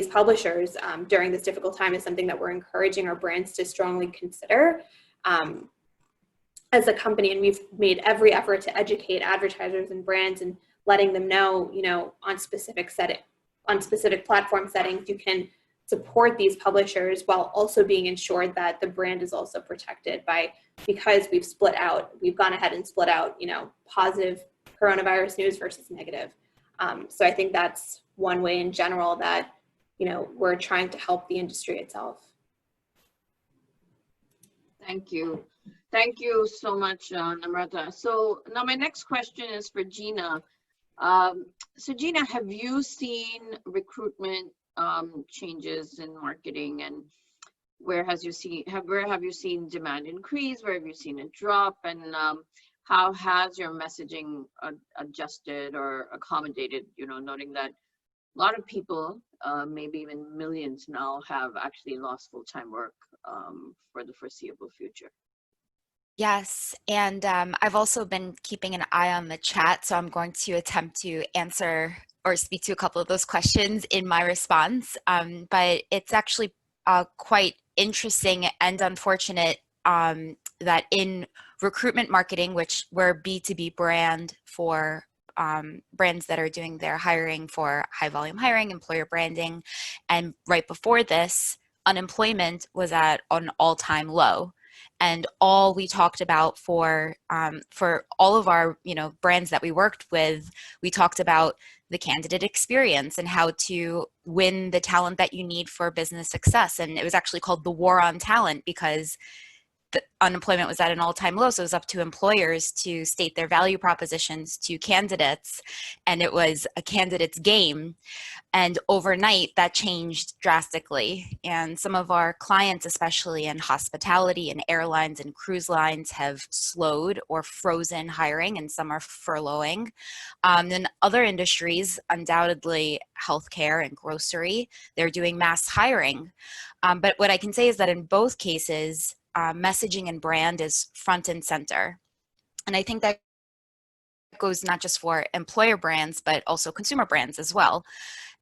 publishers during this difficult time is something that we're encouraging our brands to strongly consider as a company. And we've made every effort to educate advertisers and brands and letting them know, on specific platform settings, you can support these publishers while also being ensured that the brand is also protected because we've gone ahead and split out, positive coronavirus news versus negative. So I think that's one way in general that, we're trying to help the industry itself. Thank you. Thank you so much, Namrata. So now my next question is for Gina. So Gina, have you seen recruitment changes in marketing, and where have you seen demand increase? Where have you seen it drop? And how has your messaging adjusted or accommodated, noting that a lot of people, maybe even millions now, have actually lost full-time work for the foreseeable future? Yes, and I've also been keeping an eye on the chat, so I'm going to attempt to answer or speak to a couple of those questions in my response. But it's actually quite interesting and unfortunate that in recruitment marketing, which we're B2B brand for brands that are doing their hiring for high volume hiring, employer branding, and right before this, unemployment was at an all-time low. And all we talked about for all of our brands that we worked with, we talked about the candidate experience and how to win the talent that you need for business success. And it was actually called the war on talent because the unemployment was at an all-time low. So it was up to employers to state their value propositions to candidates, and it was a candidate's game. And overnight, that changed drastically. And some of our clients, especially in hospitality and airlines and cruise lines, have slowed or frozen hiring, and some are furloughing. In other industries, undoubtedly healthcare and grocery, they're doing mass hiring. But what I can say is that in both cases, messaging and brand is front and center. And I think that goes not just for employer brands, but also consumer brands as well.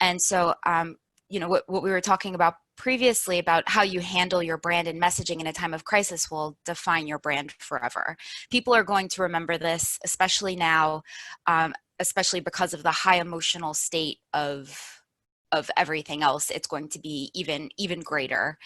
And so, what we were talking about previously about how you handle your brand and messaging in a time of crisis will define your brand forever. People are going to remember this, especially now, especially because of the high emotional state of everything else. It's going to be even greater.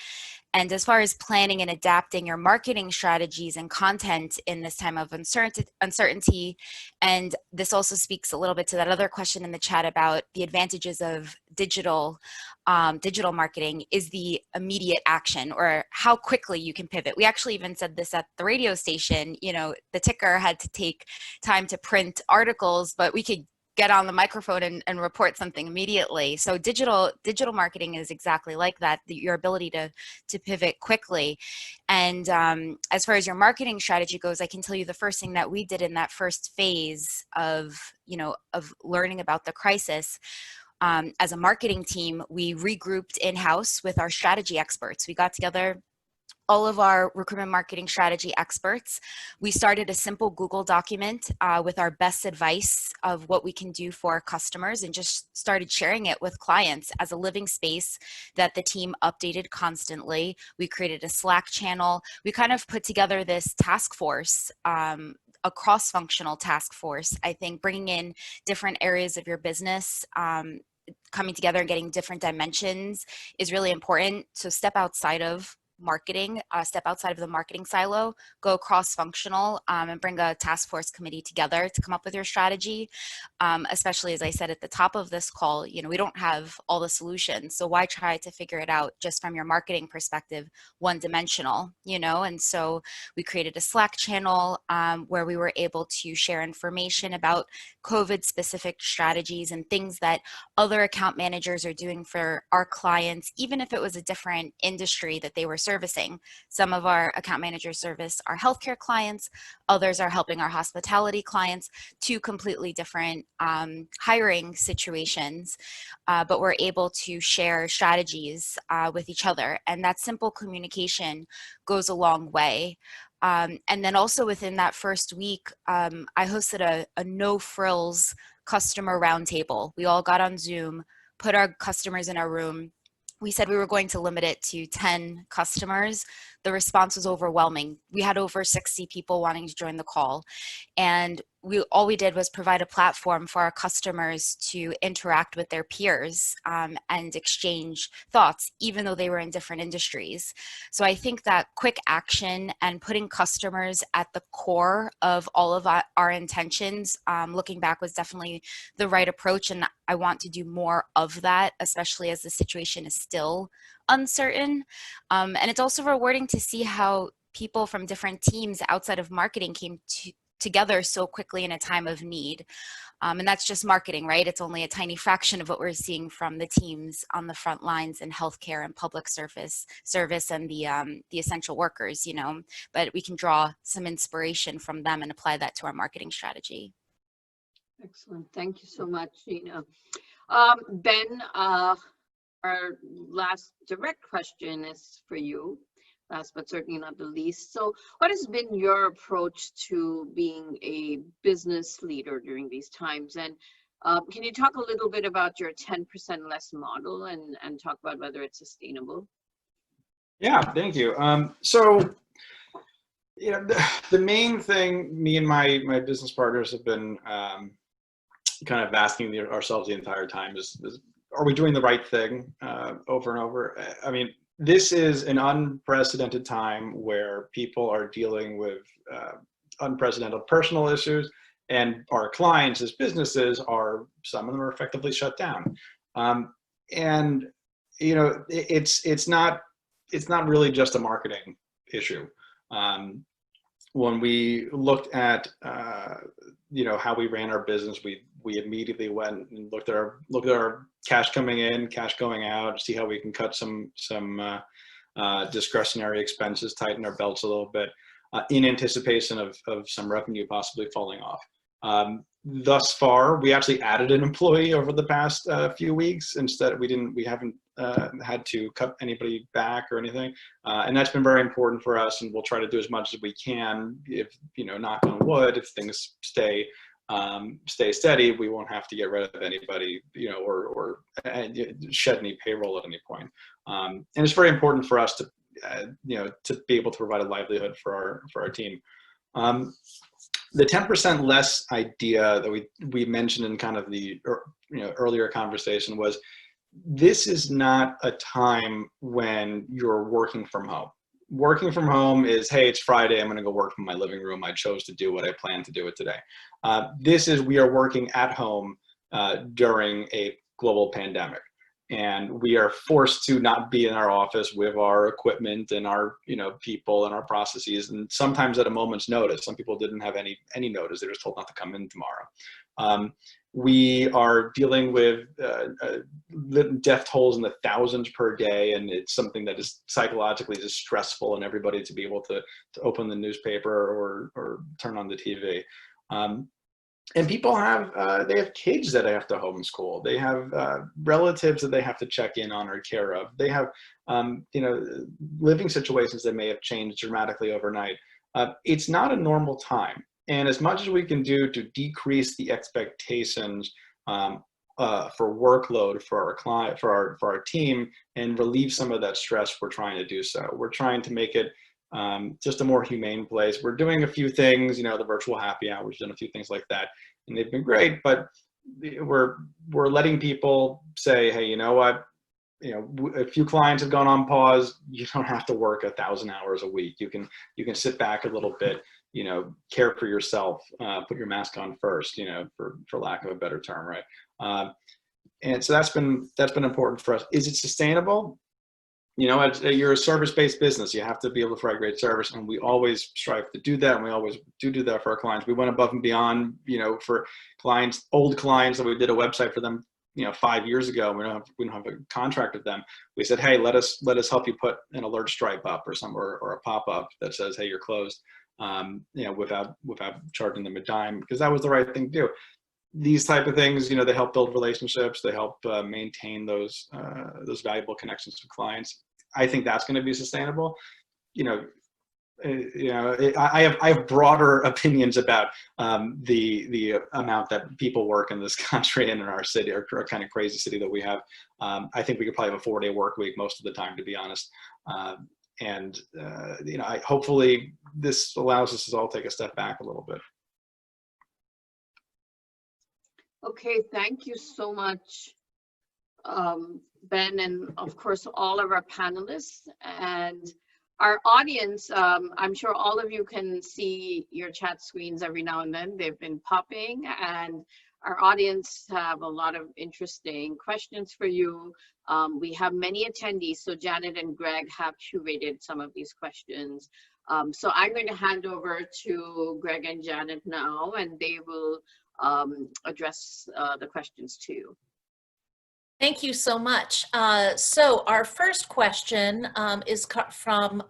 And as far as planning and adapting your marketing strategies and content in this time of uncertainty, and this also speaks a little bit to that other question in the chat about the advantages of digital marketing, is the immediate action or how quickly you can pivot. We actually even said this at the radio station. The ticker had to take time to print articles, but we could get on the microphone and report something immediately. So digital marketing is exactly like that, your ability to pivot quickly. And as far as your marketing strategy goes, I can tell you the first thing that we did in that first phase of learning about the crisis, as a marketing team, we regrouped in-house with our strategy experts. We got together all of our recruitment marketing strategy experts. We started a simple Google document with our best advice of what we can do for our customers, and just started sharing it with clients as a living space that the team updated constantly. We created a Slack channel. We kind of put together this task force, a cross-functional task force, I think, bringing in different areas of your business, coming together and getting different dimensions is really important. So step outside of marketing, step outside of the marketing silo, go cross-functional, and bring a task force committee together to come up with your strategy. Especially, as I said at the top of this call, we don't have all the solutions. So why try to figure it out just from your marketing perspective, one-dimensional, And so we created a Slack channel where we were able to share information about COVID-specific strategies and things that other account managers are doing for our clients, even if it was a different industry that they were servicing. Some of our account managers service our healthcare clients, others are helping our hospitality clients, two completely different hiring situations, but we're able to share strategies with each other. And that simple communication goes a long way. And then also within that first week, I hosted a no frills customer roundtable. We all got on Zoom, put our customers in our room. We said we were going to limit it to 10 customers. The response was overwhelming. We had over 60 people wanting to join the call. And all we did was provide a platform for our customers to interact with their peers and exchange thoughts, even though they were in different industries. So I think that quick action and putting customers at the core of all of our intentions, looking back, was definitely the right approach. And I want to do more of that, especially as the situation is still uncertain. And it's also rewarding to see how people from different teams outside of marketing came together so quickly in a time of need. And that's just marketing, right? It's only a tiny fraction of what we're seeing from the teams on the front lines in healthcare and public service and the essential workers, you know, but we can draw some inspiration from them and apply that to our marketing strategy. Excellent. Thank you so much, Gina. Ben, our last direct question is for you. Last but certainly not the least. So what has been your approach to being a business leader during these times? And can you talk a little bit about your 10% less model and talk about whether it's sustainable? Yeah, thank you. So, you know, the main thing me and my business partners have been kind of asking ourselves the entire time is, are we doing the right thing over and over? I mean, this is an unprecedented time where people are dealing with unprecedented personal issues, and our clients as businesses some of them are effectively shut down. And you know, it's not really just a marketing issue. When we looked at you know, how we ran our business, we immediately went and looked at our cash coming in, cash going out, see how we can cut some discretionary expenses, tighten our belts a little bit in anticipation of some revenue possibly falling off. Thus far, we actually added an employee over the past few weeks. Instead, we haven't had to cut anybody back or anything, and that's been very important for us. And we'll try to do as much as we can. If, you know, knock on wood, if things stay steady, we won't have to get rid of anybody, you know, or shed any payroll at any point. And it's very important for us to, you know, to be able to provide a livelihood for our team. The 10% less idea that we mentioned in kind of the earlier conversation was, this is not a time when you're working from home. Working from home is, hey, it's Friday, I'm going to go work from my living room. I chose to do what I planned to do it today. This is, we are working at home during a global pandemic, and we are forced to not be in our office with our equipment and our, you know, people and our processes, and sometimes at a moment's notice. Some people didn't have any notice. They were just told not to come in tomorrow. We are dealing with death tolls in the thousands per day, and it's something that is psychologically just stressful, and everybody to be able to open the newspaper or turn on the TV. And people they have kids that they have to homeschool. They have relatives that they have to check in on or care of. They have, you know, living situations that may have changed dramatically overnight. It's not a normal time. And as much as we can do to decrease the expectations for workload for our client, for our team, and relieve some of that stress, we're trying to do so. We're trying to make it just a more humane place. We're doing a few things, you know, the virtual happy hours, done a few things like that, and they've been great. But we're letting people say, hey, you know what? You know, a few clients have gone on pause. You don't have to work 1,000 hours a week. You can sit back a little bit. You know, care for yourself. Put your mask on first. You know, for lack of a better term, right? And so that's been important for us. Is it sustainable? You know, you're a service-based business. You have to be able to provide great service, and we always strive to do that, and we always do that for our clients. We went above and beyond, you know, for clients, old clients that we did a website for them, 5 years ago, and we don't have a contract with them, we said, hey, let us help you put an alert stripe up or a pop-up that says, hey, you're closed, without charging them a dime, because that was the right thing to do. These type of things, they help build relationships, they help maintain those valuable connections with clients. I think that's going to be sustainable. I have broader opinions about the amount that people work in this country and in our city, our kind of crazy city that we have. I think we could probably have a 4-day work week most of the time, to be honest. Hopefully this allows us to all take a step back a little bit. Okay, thank you so much, Ben, and of course, all of our panelists and our audience. I'm sure all of you can see your chat screens every now and then. They've been popping, and our audience have a lot of interesting questions for you. We have many attendees, so Janet and Greg have curated some of these questions. So I'm going to hand over to Greg and Janet now, and they will address the questions too. Thank you so much. So our first question is from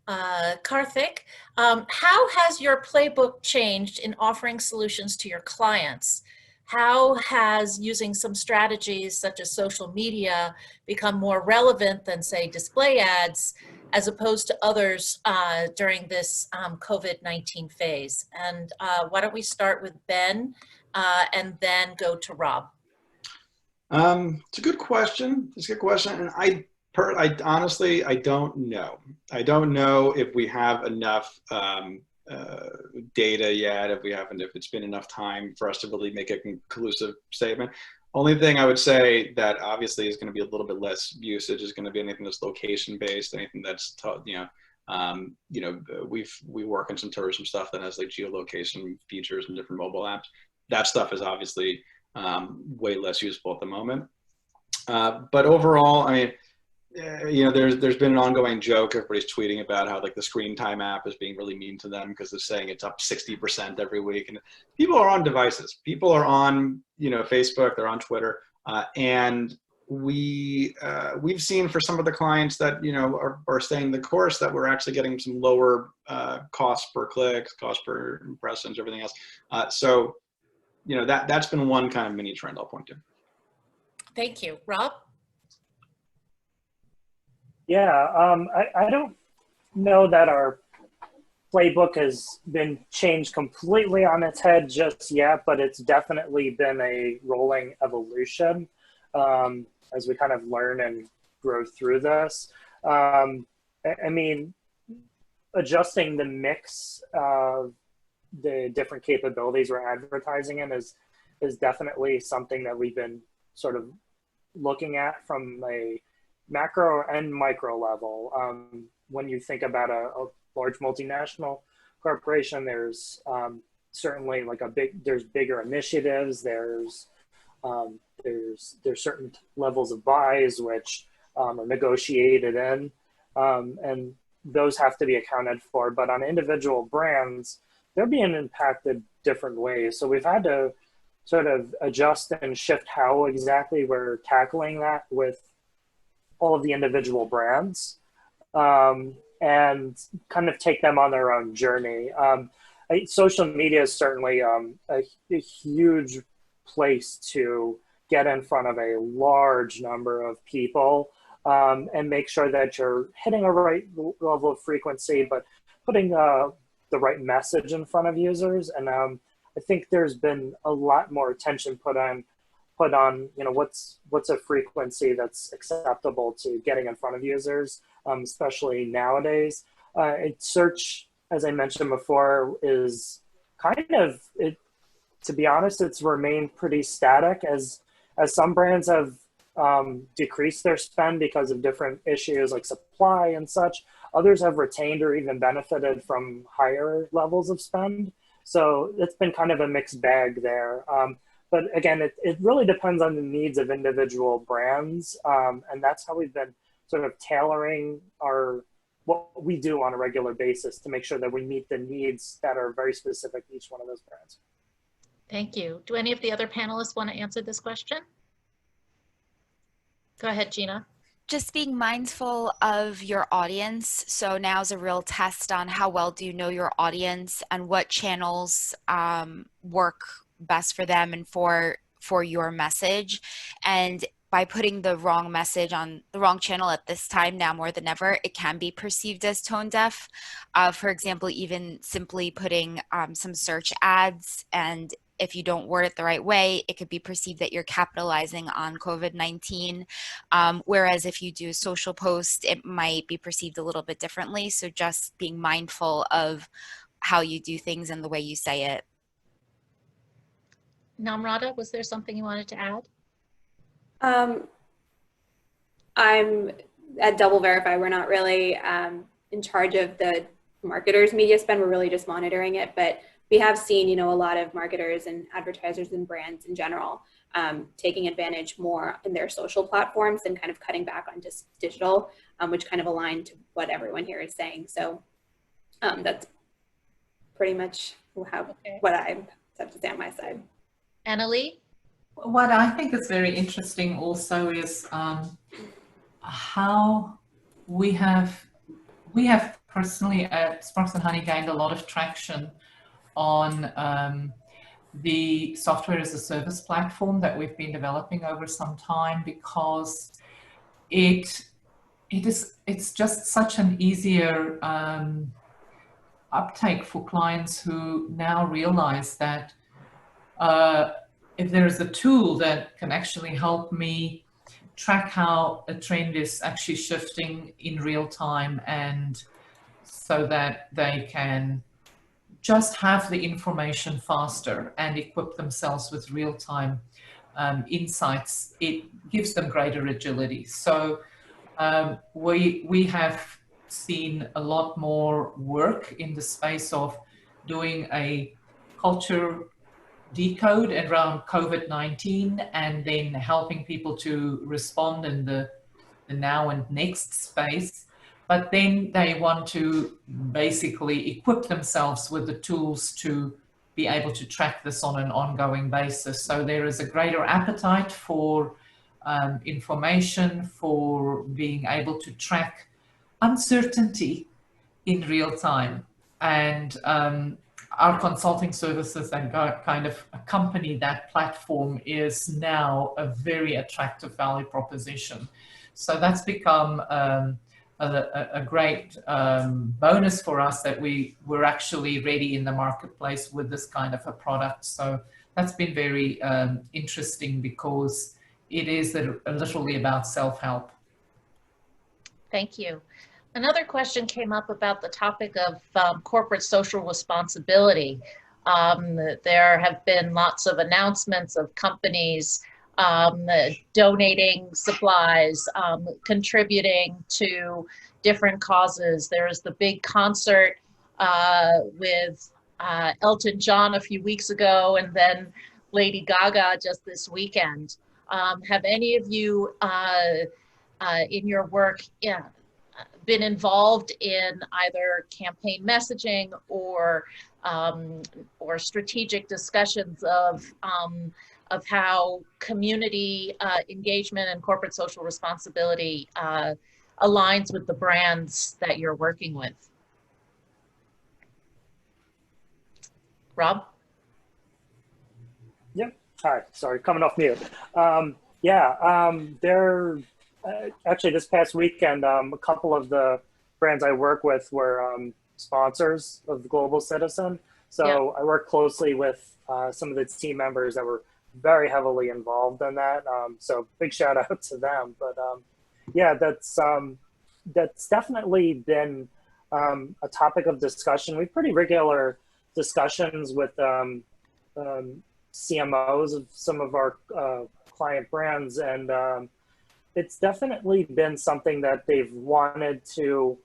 Karthik. How has your playbook changed in offering solutions to your clients? How has using some strategies such as social media become more relevant than, say, display ads, as opposed to others during this COVID-19 phase? And why don't we start with Ben and then go to Rob? It's a good question. It's a good question. And I honestly, I don't know. I don't know if we have enough data yet, if it's been enough time for us to really make a conclusive statement. Only thing I would say that obviously is going to be a little bit less usage is going to be anything that's location based, anything that's, we work on some tourism stuff that has like geolocation features and different mobile apps. That stuff is obviously way less useful at the moment. But overall, I mean, there's been an ongoing joke. Everybody's tweeting about how like the Screen Time app is being really mean to them because they're saying it's up 60% every week. And people are on devices. People are on, Facebook, they're on Twitter. And we've seen for some of the clients that, are staying the course that we're actually getting some lower cost per click, cost per impressions, everything else. So, that's been one kind of mini trend I'll point to. Thank you. Rob? Yeah, I don't know that our playbook has been changed completely on its head just yet, but it's definitely been a rolling evolution as we kind of learn and grow through this. I mean, adjusting the mix of the different capabilities we're advertising in is definitely something that we've been sort of looking at from a macro and micro level. When you think about a large multinational corporation, there's certainly like there's bigger initiatives. There's certain levels of buys which are negotiated in, and those have to be accounted for. But on individual brands, they're being impacted different ways. So we've had to sort of adjust and shift how exactly we're tackling that with all of the individual brands, and kind of take them on their own journey. Social media is certainly a huge place to get in front of a large number of people and make sure that you're hitting a right level of frequency, but putting the right message in front of users. And I think there's been a lot more attention put on, what's a frequency that's acceptable to getting in front of users, especially nowadays. Search, as I mentioned before, is kind of, to be honest, it's remained pretty static as some brands have decreased their spend because of different issues like supply and such. Others have retained or even benefited from higher levels of spend. So it's been kind of a mixed bag there. But again, it really depends on the needs of individual brands. And that's how we've been sort of tailoring what we do on a regular basis to make sure that we meet the needs that are very specific to each one of those brands. Thank you. Do any of the other panelists want to answer this question? Go ahead, Gina. Just being mindful of your audience. So now's a real test on how well do you know your audience and what channels work best for them and for your message. And by putting the wrong message on the wrong channel at this time, now more than ever, it can be perceived as tone deaf. For example, even simply putting some search ads, and if you don't word it the right way, it could be perceived that you're capitalizing on COVID-19. Whereas if you do a social post, it might be perceived a little bit differently. So just being mindful of how you do things and the way you say it. Namrata, was there something you wanted to add? I'm at Double Verify. We're not really in charge of the marketers' media spend. We're really just monitoring it. But we have seen, a lot of marketers and advertisers and brands in general taking advantage more in their social platforms and kind of cutting back on just digital, which kind of aligned to what everyone here is saying. So that's pretty much what I have to say on my side. Annalee? What I think is very interesting also is how we have personally at Sparks and Honey gained a lot of traction on the software as a service platform that we've been developing over some time, because it's just such an easier uptake for clients who now realize that if there is a tool that can actually help me track how a trend is actually shifting in real time, and so that they can just have the information faster and equip themselves with real-time insights, it gives them greater agility. So we have seen a lot more work in the space of doing a culture decode around COVID-19 and then helping people to respond in the now and next space. But then they want to basically equip themselves with the tools to be able to track this on an ongoing basis. So there is a greater appetite for information, for being able to track uncertainty in real time. And our consulting services that kind of accompany that platform is now a very attractive value proposition. So that's become a great bonus for us, that we're actually ready in the marketplace with this kind of a product. So that's been very interesting, because it is literally about self-help. Thank you. Another question came up about the topic of corporate social responsibility. There have been lots of announcements of companies donating supplies, contributing to different causes. There was the big concert with Elton John a few weeks ago, and then Lady Gaga just this weekend. Have any of you in your work been involved in either campaign messaging or strategic discussions of how community engagement and corporate social responsibility aligns with the brands that you're working with? Rob? Yep. Hi, sorry, coming off mute. Actually this past weekend, a couple of the brands I work with were sponsors of the Global Citizen. So I work closely with some of the team members that were very heavily involved in that. So big shout out to them. But yeah, that's definitely been a topic of discussion. We have pretty regular discussions with CMOs of some of our client brands, and it's definitely been something that they've wanted to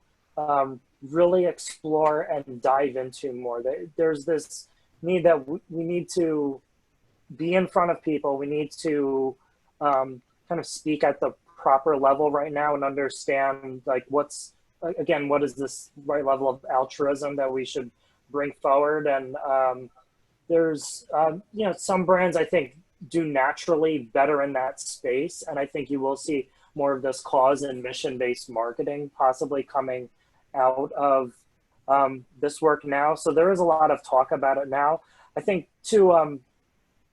really explore and dive into more. There's this need that we need to be in front of people. We need to kind of speak at the proper level right now and understand, like, what is this right level of altruism that we should bring forward. And there's some brands I think do naturally better in that space, and I think you will see more of this cause and mission-based marketing possibly coming out of this work now. So there is a lot of talk about it now. I think too,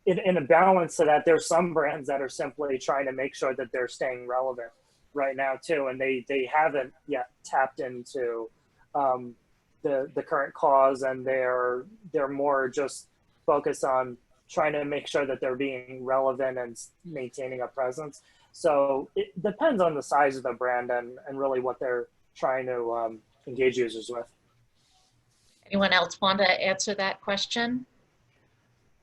in a balance to that, there's some brands that are simply trying to make sure that they're staying relevant right now too, and they haven't yet tapped into the current cause, and they're more just focused on trying to make sure that they're being relevant and maintaining a presence. So it depends on the size of the brand and really what they're trying to engage users with. Anyone else want to answer that question?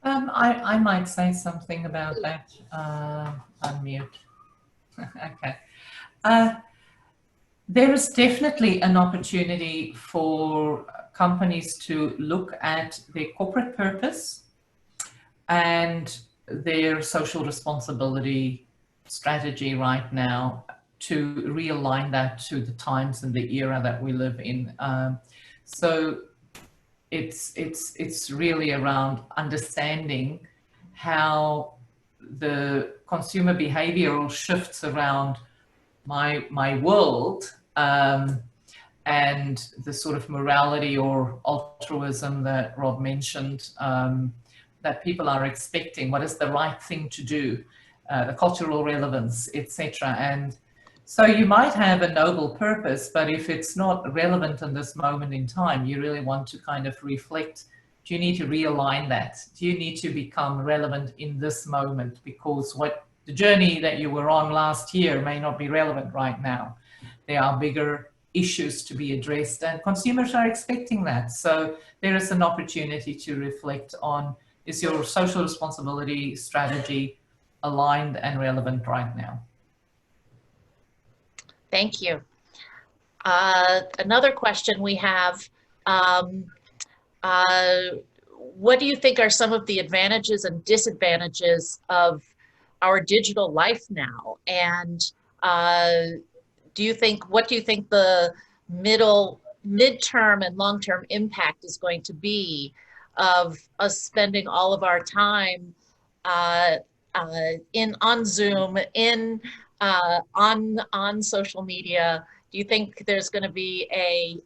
I might say something about that. Unmute. Okay. There is definitely an opportunity for companies to look at their corporate purpose and their social responsibility strategy right now to realign that to the times and the era that we live in. So it's really around understanding how the consumer behavioral shifts around my world and the sort of morality or altruism that Rob mentioned that people are expecting. What is the right thing to do? The cultural relevance, etc. And so you might have a noble purpose, but if it's not relevant in this moment in time, you really want to kind of reflect. Do you need to realign that? Do you need to become relevant in this moment? Because what the journey that you were on last year may not be relevant right now. There are bigger issues to be addressed, and consumers are expecting that. So there is an opportunity to reflect on, is your social responsibility strategy aligned and relevant right now? Thank you. Another question we have, what do you think are some of the advantages and disadvantages of our digital life now? And what do you think the midterm and long-term impact is going to be of us spending all of our time on Zoom, on social media? Do you think there's going to be a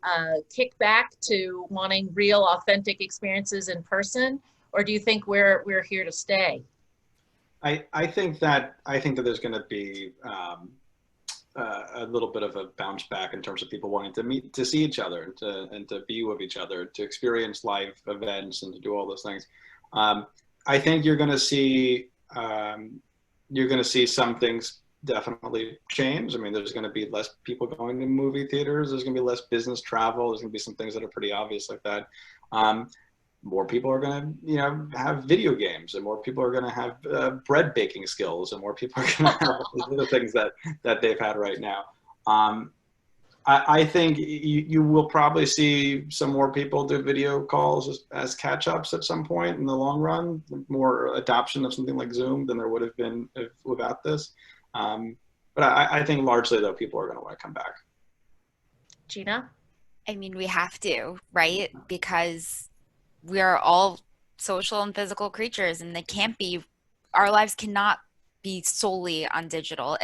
kickback to wanting real, authentic experiences in person, or do you think we're here to stay? I think that there's going to be a little bit of a bounce back in terms of people wanting to see each other and to be with each other, to experience live events and to do all those things. I think you're going to see some things definitely change. I mean, there's going to be less people going to movie theaters. There's going to be less business travel. There's going to be some things that are pretty obvious like that. More people are going to, have video games, and more people are going to have bread baking skills, and more people are going to have the things that they've had right now. I think you will probably see some more people do video calls as catch-ups at some point in the long run, more adoption of something like Zoom than there would have been without this. But I think largely, though, people are going to want to come back. Gina? I mean, we have to, right? Because we are all social and physical creatures, and our lives cannot be solely on digital.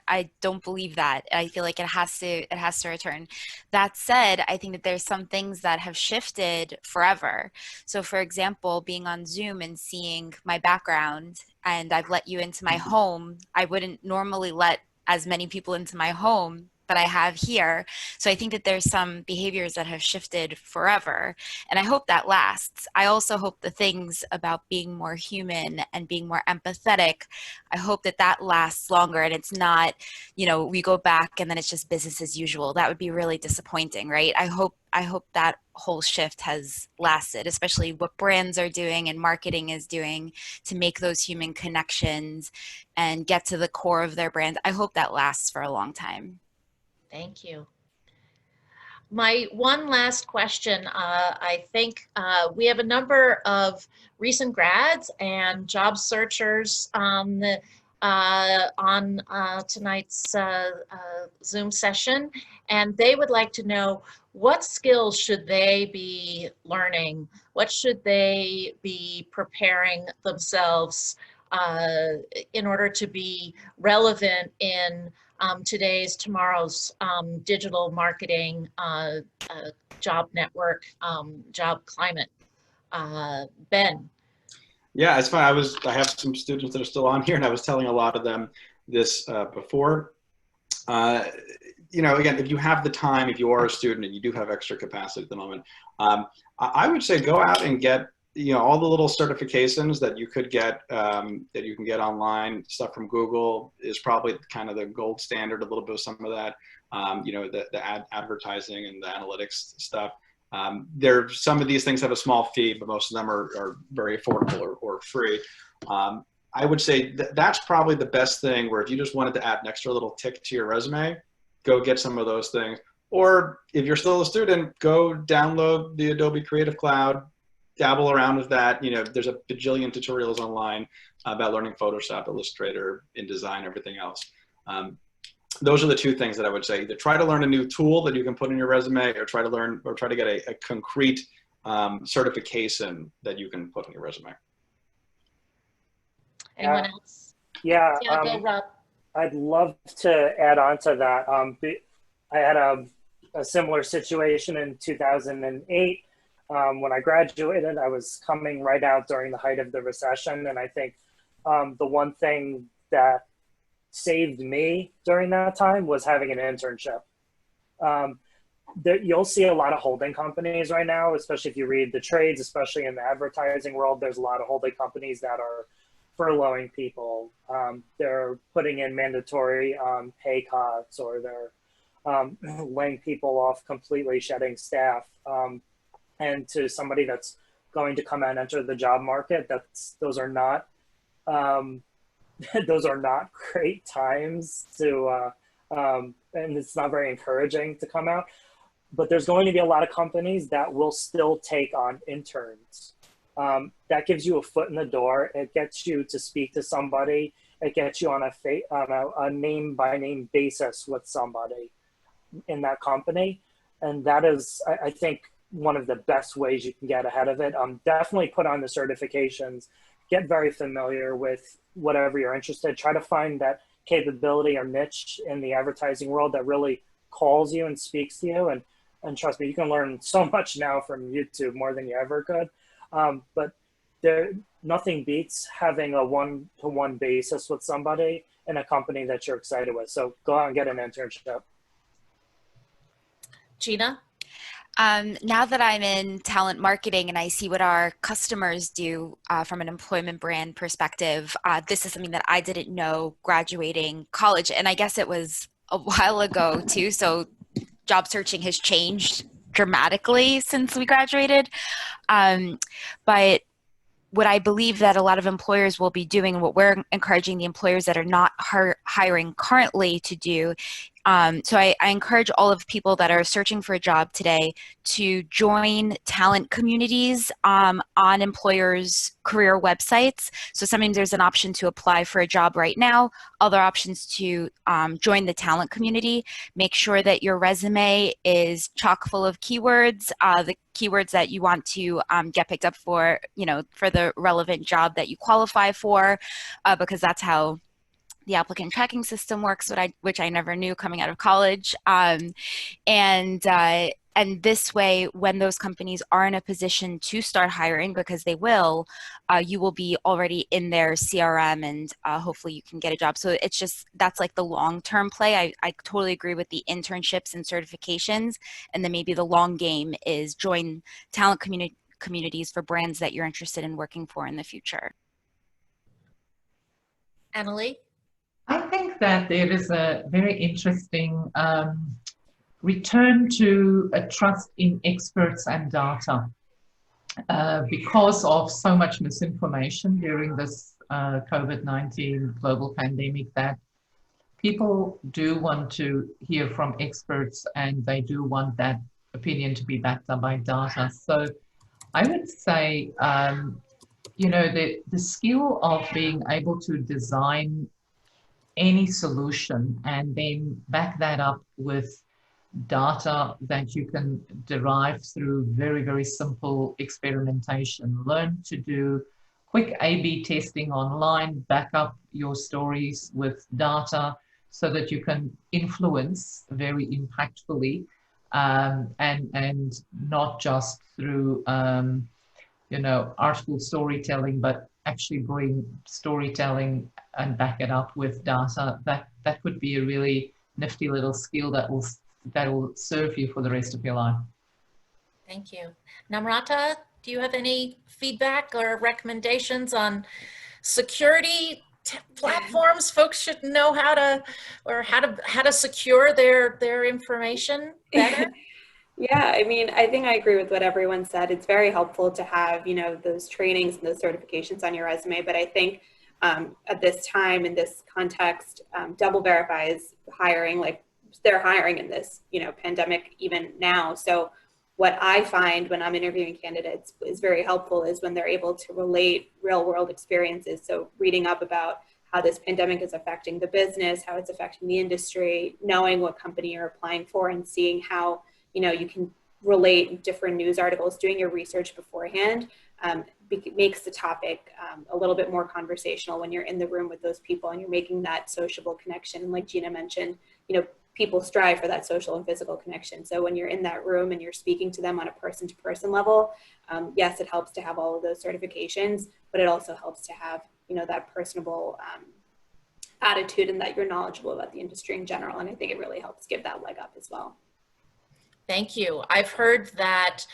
I don't believe that. I feel like it has to return. That said, I think that there's some things that have shifted forever. So for example, being on Zoom and seeing my background, and I've let you into my home. I wouldn't normally let as many people into my home, but I have here. So I think that there's some behaviors that have shifted forever, and I hope that lasts. I also hope the things about being more human and being more empathetic, I hope that lasts longer, and it's not, we go back and then it's just business as usual. That would be really disappointing, right? I hope that whole shift has lasted, especially what brands are doing and marketing is doing to make those human connections and get to the core of their brand. I hope that lasts for a long time. Thank you. My one last question, I think we have a number of recent grads and job searchers on tonight's Zoom session, and they would like to know, what skills should they be learning? What should they be preparing themselves in order to be relevant in today's, tomorrow's digital marketing, job network, job climate. Ben. Yeah, it's fine. I have some students that are still on here, and I was telling a lot of them this before. Again, if you have the time, if you are a student and you do have extra capacity at the moment, I would say go out and get, all the little certifications that you could get, that you can get online. Stuff from Google is probably kind of the gold standard, a little bit of some of that, the advertising and the analytics stuff. Some of these things have a small fee, but most of them are very affordable or free. I would say that's probably the best thing, where if you just wanted to add an extra little tick to your resume, go get some of those things. Or if you're still a student, go download the Adobe Creative Cloud, dabble around with that. There's a bajillion tutorials online about learning Photoshop, Illustrator, InDesign, everything else. Those are the two things that I would say. Either try to learn a new tool that you can put in your resume, or try to get a concrete certification that you can put in your resume. Anyone else? Yeah, Go, Rob. I'd love to add on to that. I had a similar situation in 2008. When I graduated, I was coming right out during the height of the recession. And I think the one thing that saved me during that time was having an internship. You'll see a lot of holding companies right now, especially if you read the trades, especially in the advertising world. There's a lot of holding companies that are furloughing people. They're putting in mandatory pay cuts, or they're laying people off completely, shedding staff. And to somebody that's going to come and enter the job market, those are not great times to, and it's not very encouraging to come out. But there's going to be a lot of companies that will still take on interns. That gives you a foot in the door. It gets you to speak to somebody. It gets you on a name by name basis with somebody in that company. And that is, I think, one of the best ways you can get ahead of it. Definitely put on the certifications, get very familiar with whatever you're interested. Try to find that capability or niche in the advertising world that really calls you and speaks to you. And trust me, you can learn so much now from YouTube, more than you ever could. But nothing beats having a one-to-one basis with somebody in a company that you're excited with. So go out and get an internship. Gina? Now that I'm in talent marketing and I see what our customers do from an employment brand perspective, this is something that I didn't know graduating college. And I guess it was a while ago too. So job searching has changed dramatically since we graduated. But what I believe that a lot of employers will be doing, and what we're encouraging the employers that are not hiring currently to do, so I encourage all of people that are searching for a job today to join talent communities on employers' career websites. So sometimes there's an option to apply for a job right now, other options to join the talent community. Make sure that your resume is chock full of keywords, the keywords that you want to get picked up for, for the relevant job that you qualify for, because that's how the applicant tracking system works, which I never knew coming out of college. And this way, when those companies are in a position to start hiring, because they will, you will be already in their CRM, and hopefully you can get a job. So it's just, that's like the long-term play. I totally agree with the internships and certifications. And then maybe the long game is join talent communities for brands that you're interested in working for in the future. Annalie? I think that there is a very interesting return to a trust in experts and data because of so much misinformation during this COVID-19 global pandemic, that people do want to hear from experts, and they do want that opinion to be backed up by data. So I would say, the skill of being able to design any solution and then back that up with data that you can derive through very, very simple experimentation. Learn to do quick A/B testing online, back up your stories with data so that you can influence very impactfully, and not just through article storytelling, but actually bring storytelling and back it up with data. That could be a really nifty little skill that will serve you for the rest of your life. Thank you. Namrata, do you have any feedback or recommendations on security platforms folks should know how to secure their information better? Yeah, I mean, I think I agree with what everyone said. It's very helpful to have, those trainings and those certifications on your resume. But I think at this time, in this context, Double Verify is hiring, like they're hiring in this, pandemic even now. So what I find when I'm interviewing candidates is very helpful is when they're able to relate real world experiences. So reading up about how this pandemic is affecting the business, how it's affecting the industry, knowing what company you're applying for, and seeing how you can relate different news articles, doing your research beforehand makes the topic a little bit more conversational when you're in the room with those people and you're making that sociable connection. And like Gina mentioned, people strive for that social and physical connection. So when you're in that room and you're speaking to them on a person-to-person level, yes, it helps to have all of those certifications, but it also helps to have, that personable attitude and that you're knowledgeable about the industry in general. And I think it really helps give that leg up as well. Thank you. I've heard that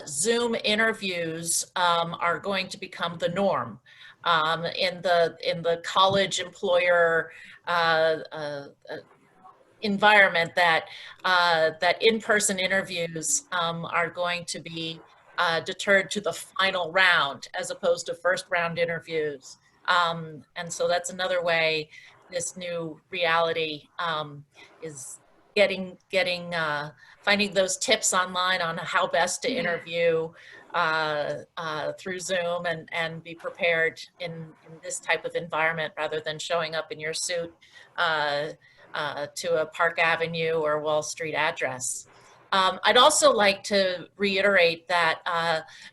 Zoom interviews are going to become the norm in the college employer environment. That in-person interviews are going to be deterred to the final round as opposed to first round interviews. And so that's another way this new reality is finding those tips online on how best to interview through Zoom and be prepared in this type of environment rather than showing up in your suit to a Park Avenue or Wall Street address. I'd also like to reiterate that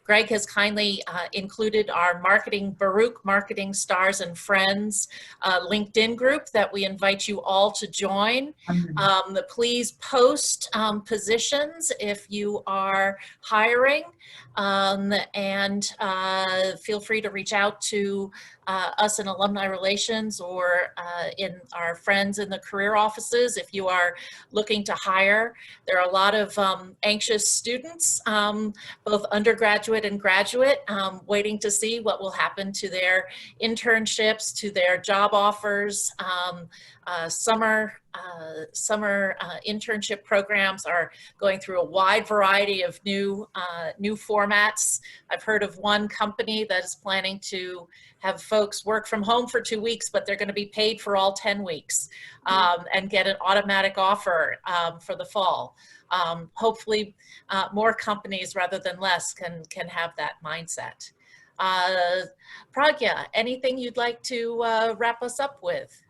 Greg has kindly included our Baruch Marketing Stars and Friends LinkedIn group that we invite you all to join. Please post positions if you are hiring, and feel free to reach out to us in Alumni Relations or in our friends in the career offices if you are looking to hire. There are a lot of anxious students, both undergraduate and graduate, waiting to see what will happen to their internships, to their job offers. Summer internship programs are going through a wide variety of new formats. I've heard of one company that is planning to have folks work from home for 2 weeks, but they're going to be paid for all 10 weeks and get an automatic offer for the fall. Hopefully more companies rather than less can have that mindset. Pragya, anything you'd like to wrap us up with?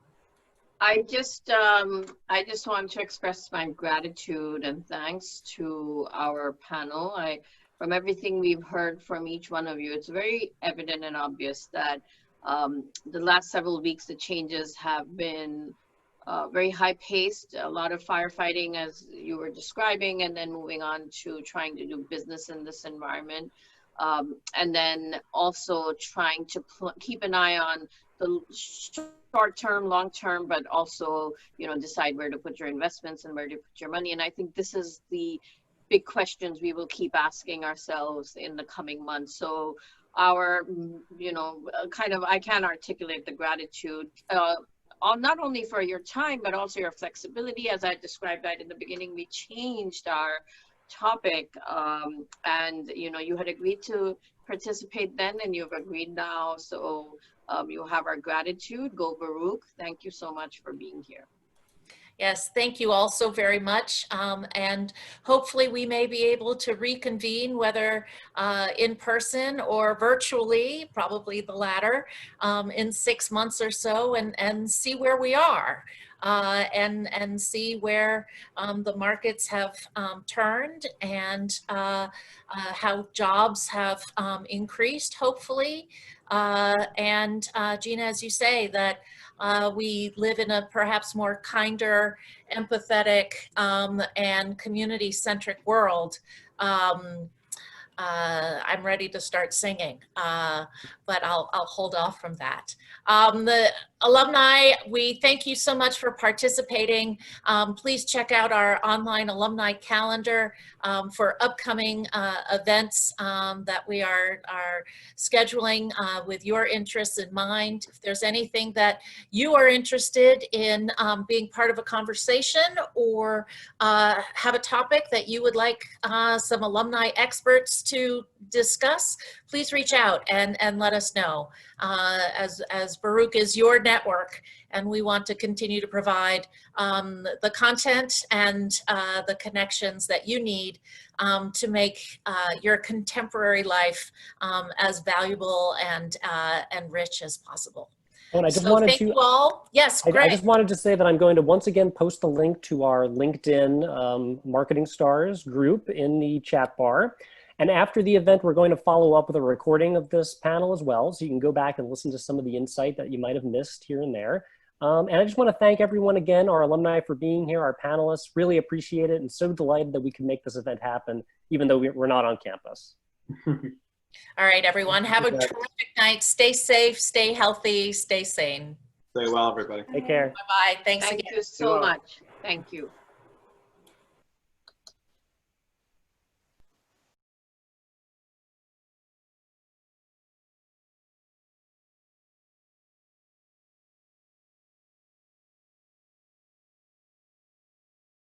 I just want to express my gratitude and thanks to our panel. From everything we've heard from each one of you, it's very evident and obvious that the last several weeks, the changes have been very high-paced, a lot of firefighting as you were describing, and then moving on to trying to do business in this environment. And then also trying to keep an eye on the short-term, long-term, but also, decide where to put your investments and where to put your money. And I think this is the big questions we will keep asking ourselves in the coming months. So our, I can articulate the gratitude, not only for your time, but also your flexibility. As I described right in the beginning, we changed our topic, and you had agreed to participate then, and you've agreed now. So you have our gratitude. Go Baruch. Thank you so much for being here. Yes, thank you all so very much. And hopefully we may be able to reconvene, whether in person or virtually, probably the latter, in 6 months or so, and see where we are. And see where the markets have turned and how jobs have increased, hopefully. And Gina, as you say, that we live in a perhaps more kinder, empathetic, and community-centric world. I'm ready to start singing, but I'll hold off from that. The alumni, we thank you so much for participating. Please check out our online alumni calendar for upcoming events that we are scheduling with your interests in mind. If there's anything that you are interested in being part of a conversation, or have a topic that you would like some alumni experts to discuss, please reach out and let us know. As Baruch is your network, and we want to continue to provide the content and the connections that you need to make your contemporary life as valuable and rich as possible. And I just So wanted thank you all. Yes, I Greg. just wanted to say that I'm going to once again post the link to our LinkedIn Marketing Stars group in the chat bar. And after the event, we're going to follow up with a recording of this panel as well, so you can go back and listen to some of the insight that you might have missed here and there. And I just want to thank everyone again, our alumni, for being here, our panelists. Really appreciate it, and so delighted that we can make this event happen, even though we're not on campus. All right, everyone, have a terrific night. Stay safe, stay healthy, stay sane. Stay well, everybody. Take care. Bye-bye. Thanks again. Thank you so much. Thank you.